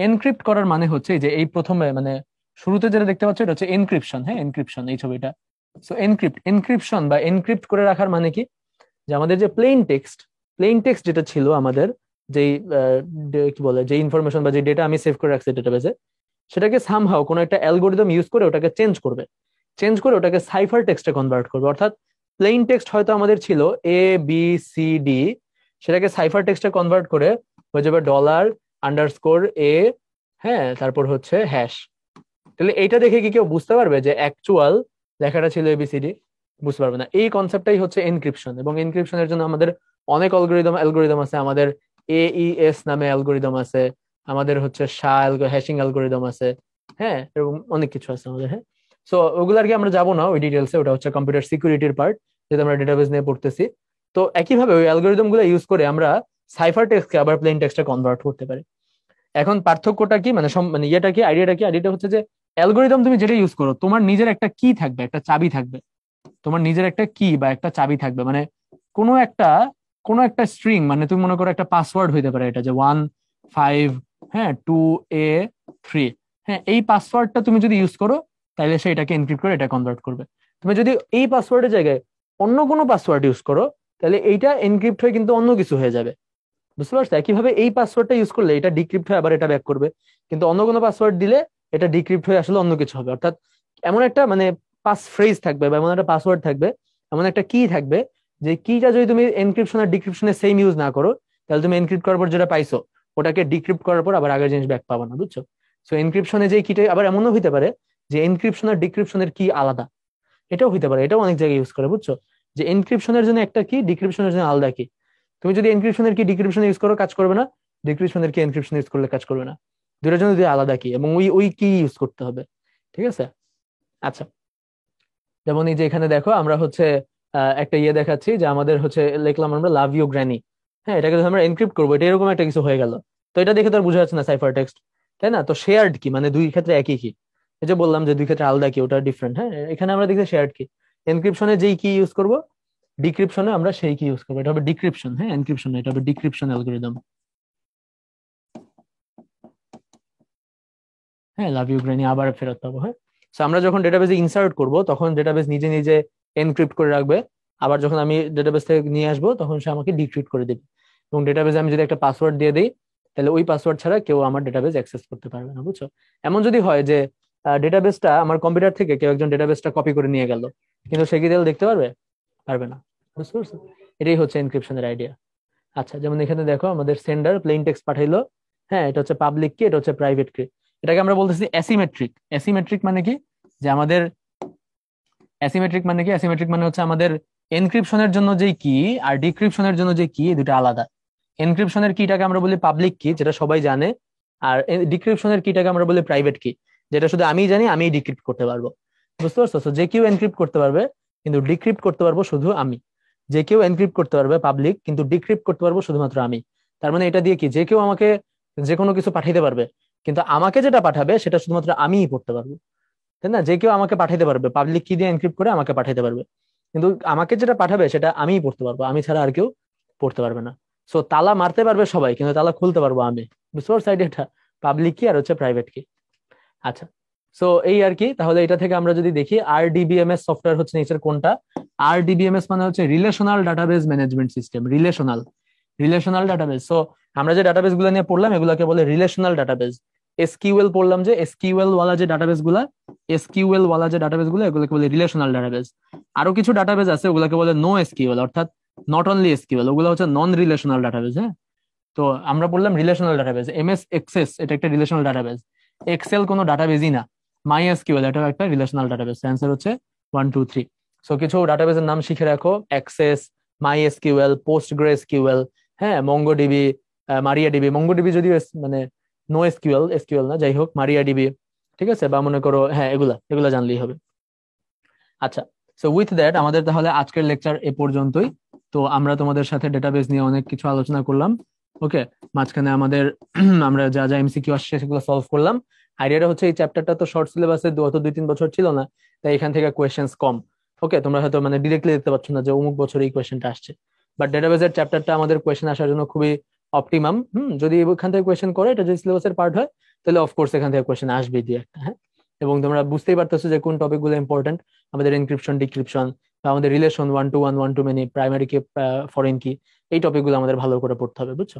এনক্রিপ্ট করার মানে হচ্ছে যে এই প্রথমে মানে শুরুতে যেটা দেখতে পাচ্ছ এটা হচ্ছে এনক্রিপশন। হ্যাঁ, এনক্রিপশন, এই ছবিটা। সো এনক্রিপ্ট, এনক্রিপশন বা এনক্রিপ্ট করে রাখার মানে কি? যে আমাদের যে প্লেন টেক্সট, প্লেন টেক্সট যেটা ছিল আমাদের, যেই কি বলে, যে ইনফরমেশন বা যে ডেটা আমি সেভ করে রাখছি ডেটাবেজে, সেটাকে সামহাও কোনো একটা অ্যালগোরিদম ইউজ করে ওটাকে চেঞ্জ করবে, চেঞ্জ করে ওটাকে সাইফার টেক্সটে কনভার্ট করবে। অর্থাৎ প্লেন টেক্সট হয়তো আমাদের ছিল ABCD, সেটাকে সাইফার টেক্সটে কনভার্ট করে হয়ে যাবে $_A, হ্যাঁ, তারপর হচ্ছে হ্যাশ। তাহলে এইটা দেখে কি কেউ বুঝতে পারবে যে অ্যাকচুয়াল লেখাটা ছিল ABCD? বুঝতে পারবে না। এই কনসেপ্টটাই হচ্ছে এনক্রিপশন। এবং এনক্রিপশনের জন্য আমাদের অনেক অ্যালগোরিদম আছে। আমাদের AES নামে অ্যালগোরিদম আছে, আমাদের হচ্ছে হ্যাশিং অ্যালগোরিদম আছে, হ্যাঁ, এরকম অনেক কিছু আছে আমাদের। হ্যাঁ, সো ওগুলো আর কি আমরা যাবো না ওই ডিটেলসে, ওটা হচ্ছে কম্পিউটার সিকিউরিটির পার্ট, যেটা আমরা ডেটাবেস নিয়ে পড়তেছি। তো একইভাবে ওই অ্যালগোরিদম গুলো ইউজ করে আমরা সাইফার টেক্সটকে আবার প্লেন টেক্সটে কনভার্ট করতে পারি। এখন পার্থক্যটা কি, মানে মানে ইয়েটা কি, আইডিয়াটা কি? আইডিয়াটা হচ্ছে যে অ্যালগোরিদম তুমি যেটা ইউজ করো, তোমার নিজের একটা কি থাকবে, একটা চাবি থাকবে। তোমার নিজের একটা কি বা একটা চাবি থাকবে, মানে কোনো একটা কোনো একটা স্ট্রিং, মানে তুমি মনে করো একটা পাসওয়ার্ড হইতে পারে এটা, যে 1 5, হ্যাঁ, 2 A 3, হ্যাঁ, এই পাসওয়ার্ডটা তুমি যদি ইউজ করো, তাহলে সে এটাকে এনক্রিপ্ট করে এটা কনভার্ট করবে। তুমি যদি এই পাসওয়ার্ডের জায়গায় অন্য কোনো পাসওয়ার্ড ইউজ করো, তাহলে এইটা এনক্রিপ্ট হয়ে কিন্তু অন্য কিছু হয়ে যাবে। বুঝতে পারছো? একইভাবে এই পাসওয়ার্ডটা ইউজ করলে এটা ডিক্রিপ্ট হয়ে আবার এটা ব্যাক করবে, কিন্তু অন্য কোনো পাসওয়ার্ড দিলে এটা ডিক্রিপ্ট হয়ে আসলে অন্য কিছু হবে। অর্থাৎ এমন একটা মানে পাস ফ্রেজ থাকবে বা এমন একটা পাসওয়ার্ড থাকবে, এমন একটা কি থাকবে, যে কিটা যদি তুমি এনক্রিপশন আর ডিক্রিপশনে সেম ইউজ না করো, তাহলে তুমি এনক্রিপ্ট করার পর যেটা পাইছো ওটাকে ডিক্রিপ্ট করার পর আবার আগের জিনিস ব্যাক পাবা না। বুঝছো? সো এনক্রিপশনে যে কিটা আবার এমনও হইতে পারে যে এনক্রিপশন আর ডিক্রিপশনের কি আলাদা, এটাও হইতে পারে। এটাও অনেক জায়গায় ইউজ করে। বুঝছো? যে এনক্রিপশনের জন্য একটা কি, ডিক্রিপশনের জন্য আলাদা কি। তুমি যদি এনক্রিপশনের কি ডিক্রিপশন ইউজ করো, কাজ করবে না। ডিক্রিপশনের কি এনক্রিপশন ইউজ করলে কাজ করবে না। দুটোর জন্য দুই আলাদা কি, এবং ওই ওই কি ইউজ করতে হবে। ঠিক আছে? আচ্ছা, যেমন এই যে এখানে দেখো আমরা হচ্ছে একটা ইয়ে দেখাচ্ছি, যে আমাদের হচ্ছে লিখলাম আমরা লাভ ইউ গ্র্যানি। হ্যাঁ, এটাকে যদি আমরা এনক্রিপ্ট করবো, এটা এরকম একটা কিছু হয়ে গেল। তো এটা দেখে তো আর বোঝা যাচ্ছে না সাইফার টেক্সট, তাই না? তো শেয়ার্ড কি মানে দুই ক্ষেত্রে একই কি, এই যে বললাম যে দুই ক্ষেত্রে আলাদা কি, ওটা ডিফারেন্ট। হ্যাঁ, এখানে আমরা দেখছি শেয়ার্ড কি। এনক্রিপশনে যেই কি ইউজ করবো, ডিক্রিপশনে আমরা সেই কি ইউজ করবো, এটা হবে ডিক্রিপশন। হ্যাঁ, এনক্রিপশন এটা হবে ডিক্রিপশন অ্যালগোরিদম। হ্যাঁ, লাভ ইউ গ্রানি আবার ফেরত পাবো। হ্যাঁ, তো আমরা যখন ডেটাবেসে ইনসার্ট করব, তখন ডেটাবেস নিজে নিজে এনক্রিপ্ট করে রাখবে। আবার যখন আমি ডেটাবেস থেকে নিয়ে আসবো, তখন সে আমাকে ডিক্রিপ্ট করে দেবে। এবং ডেটাবেসে আমি যদি একটা পাসওয়ার্ড দিয়ে দিই, তাহলে ওই পাসওয়ার্ড ছাড়া কেউ আমার ডেটাবেস অ্যাক্সেস করতে পারবে না। বুঝছো? এমন যদি হয় যে ডেটাবেসটা আমার কম্পিউটার থেকে কেউ একজন ডেটাবেসটা কপি করে নিয়ে গেল, কিন্তু সে কি তাহলে দেখতে পারবে? পারবে না। বুঝতে পারছো? এটাই হচ্ছে এনক্রিপশনের আইডিয়া। আচ্ছা, যেমন এখানে দেখো আমাদের সেন্ডার প্লেন টেক্সট পাঠাইলো। হ্যাঁ, এটা হচ্ছে পাবলিক কি, এটা হচ্ছে প্রাইভেট কি। এটাকে আমরা বলতেছি অ্যাসিমেট্রিক। অ্যাসিমেট্রিক মানে কি? যে আমাদের অ্যাসিমেট্রিক মানে কি? অ্যাসিমেট্রিক মানে হচ্ছে আমাদের এনক্রিপশনের জন্য যেই কি আর ডিক্রিপশনের জন্য যে কি, দুটো আলাদা। এনক্রিপশনের কিটাকে আমরা বলি পাবলিক কি, যেটা সবাই জানে। আর ডিক্রিপশনের কিটাকে আমরা বলি প্রাইভেট কি, যেটা শুধু আমিই জানি, আমিই ডিক্রিপ্ট করতে পারবো। বুঝতে পারছো? So, যে কেউ এনক্রিপ্ট করতে পারবে, কিন্তু ডিক্রিপ্ট করতে পারবো শুধু আমি। যে কেউ এনক্রিপ্ট করতে পারবে পাবলিক, কিন্তু ডিক্রিপ্ট করতে পারবো শুধুমাত্র আমি। তার মানে এটা দিয়ে কি, যে কেউ আমাকে যে কোনো কিছু পাঠাইতে পারবে, কিন্তু আমাকে যেটা পাঠাবে সেটা শুধুমাত্র আমিই পড়তে পারবো। তাই না? যে কেউ আমাকে পাঠাইতে পারবে, পাবলিক কি দিয়ে এনক্রিপ্ট করে আমাকে পাঠাইতে পারবে, কিন্তু আমাকে যেটা পাঠাবে সেটা আমিই পড়তে পারবো, আমি ছাড়া আর কেউ পড়তে পারবে না। সো তালা মারতে পারবে সবাই, কিন্তু তালা খুলতে পারবো আমি। বুঝতে পারছো আইডিয়াটা? পাবলিক কি আর হচ্ছে প্রাইভেট কি। আচ্ছা, সো এই আর কি। তাহলে এটা থেকে আমরা যদি দেখি RDBMS সফটওয়্যার হচ্ছে নিচের কোনটা? RDBMS মানে হচ্ছে relational database management system. Relational, relational database. So আমরা যে ডাটাবেজ গুলো নিয়ে পড়লাম এগুলাকে বলে রিলেশনাল ডাটাবেজ। এসকিউএল পড়লাম, যে এসকিউএল ওয়ালা যে ডাটাবেজ গুলা, এসকিউএল ওয়ালা যে ডাটাবেজ গুলো এগুলোকে বলে রিলেশনাল ডাটাবেজ। আরো কিছু ডাটাবেজ আছে ওগুলোকে বলে নো এসকিউএল, অর্থাৎ নট অনলি এসকিউএল, ওগুলো হচ্ছে নন রিলেশনাল ডাটাবেজ। হ্যাঁ, তো আমরা বললাম রিলেশনাল ডাটাবেজ। এমএস এক্সেস এটা একটা রিলেশনাল ডাটাবেজ। এক্সেল কোনো ডাটাবেজই না। মাই এসকিউএল এটা একটা রিলেশনাল ডাটাবেজ। অ্যান্সার হচ্ছে 1 2 3। সো কিছু ডাটাবেজের নাম শিখে রাখো: অ্যাক্সেস, মাই এসকিউএল, পোস্টগ্রে এসকিউএল, হ্যাঁ, মঙ্গোডিবি, মারিয়াডিবি। মঙ্গোডিবি যদিও মানে নো এসকিউএল, এসকিউএল না, যাই হোক, মারিয়াডিবি। ঠিক আছে, বা মনে করো হ্যাঁ, এগুলা এগুলা জানলেই হবে। আচ্ছা, সো উইথ দ্যাট আমাদের তাহলে আজকের লেকচার এ পর্যন্তই। তো আমরা তোমাদের সাথে ডেটাবেস নিয়ে অনেক কিছু আলোচনা করলাম। ওকে, মাঝখানে আমাদের আমরা যা যা এমসিকিউ আসছে সেগুলো সলভ করলাম। আইডিয়াটা হচ্ছে এই চ্যাপ্টারটা তো শর্ট সিলেবাসে গত 2 3 বছর ছিল না, তাই এখান থেকে কোয়েশ্চেন্স কম। ওকে, তোমরা হয়তো মানে ডিরেক্টলি দেখতে পাচ্ছ না যে অমুক বছর এই কোয়েশ্চেনটা আসছে, বাট ডেটাবেসের চ্যাপ্টারটা আমাদের কোয়েশ্চেন আসার জন্য খুবই অপটিমাম। যদি এখান থেকে কোয়েশ্চেন করে, এটা যদি সিলেবাসের পার্ট হয়, তাহলে অফকোর্স এখান থেকে কোয়েশ্চেন আসবে দিয়ে একটা। হ্যাঁ, এবং তোমরা বুঝতেই পারতেছো যে কোন টপিক গুলো ইম্পর্টেন্ট। আমাদের এনক্রিপশন, ডিক্রিপশন, বা আমাদের relation, one to one, one to many, primary key, foreign key, এই টপিক গুলো আমাদের ভালো করে পড়তে হবে, বুঝছো?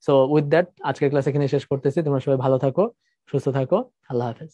সো উইথ দ্যাট আজকের ক্লাস এখানে শেষ করতেছি। তোমরা সবাই ভালো থাকো, সুস্থ থাকো। আল্লাহ হাফেজ।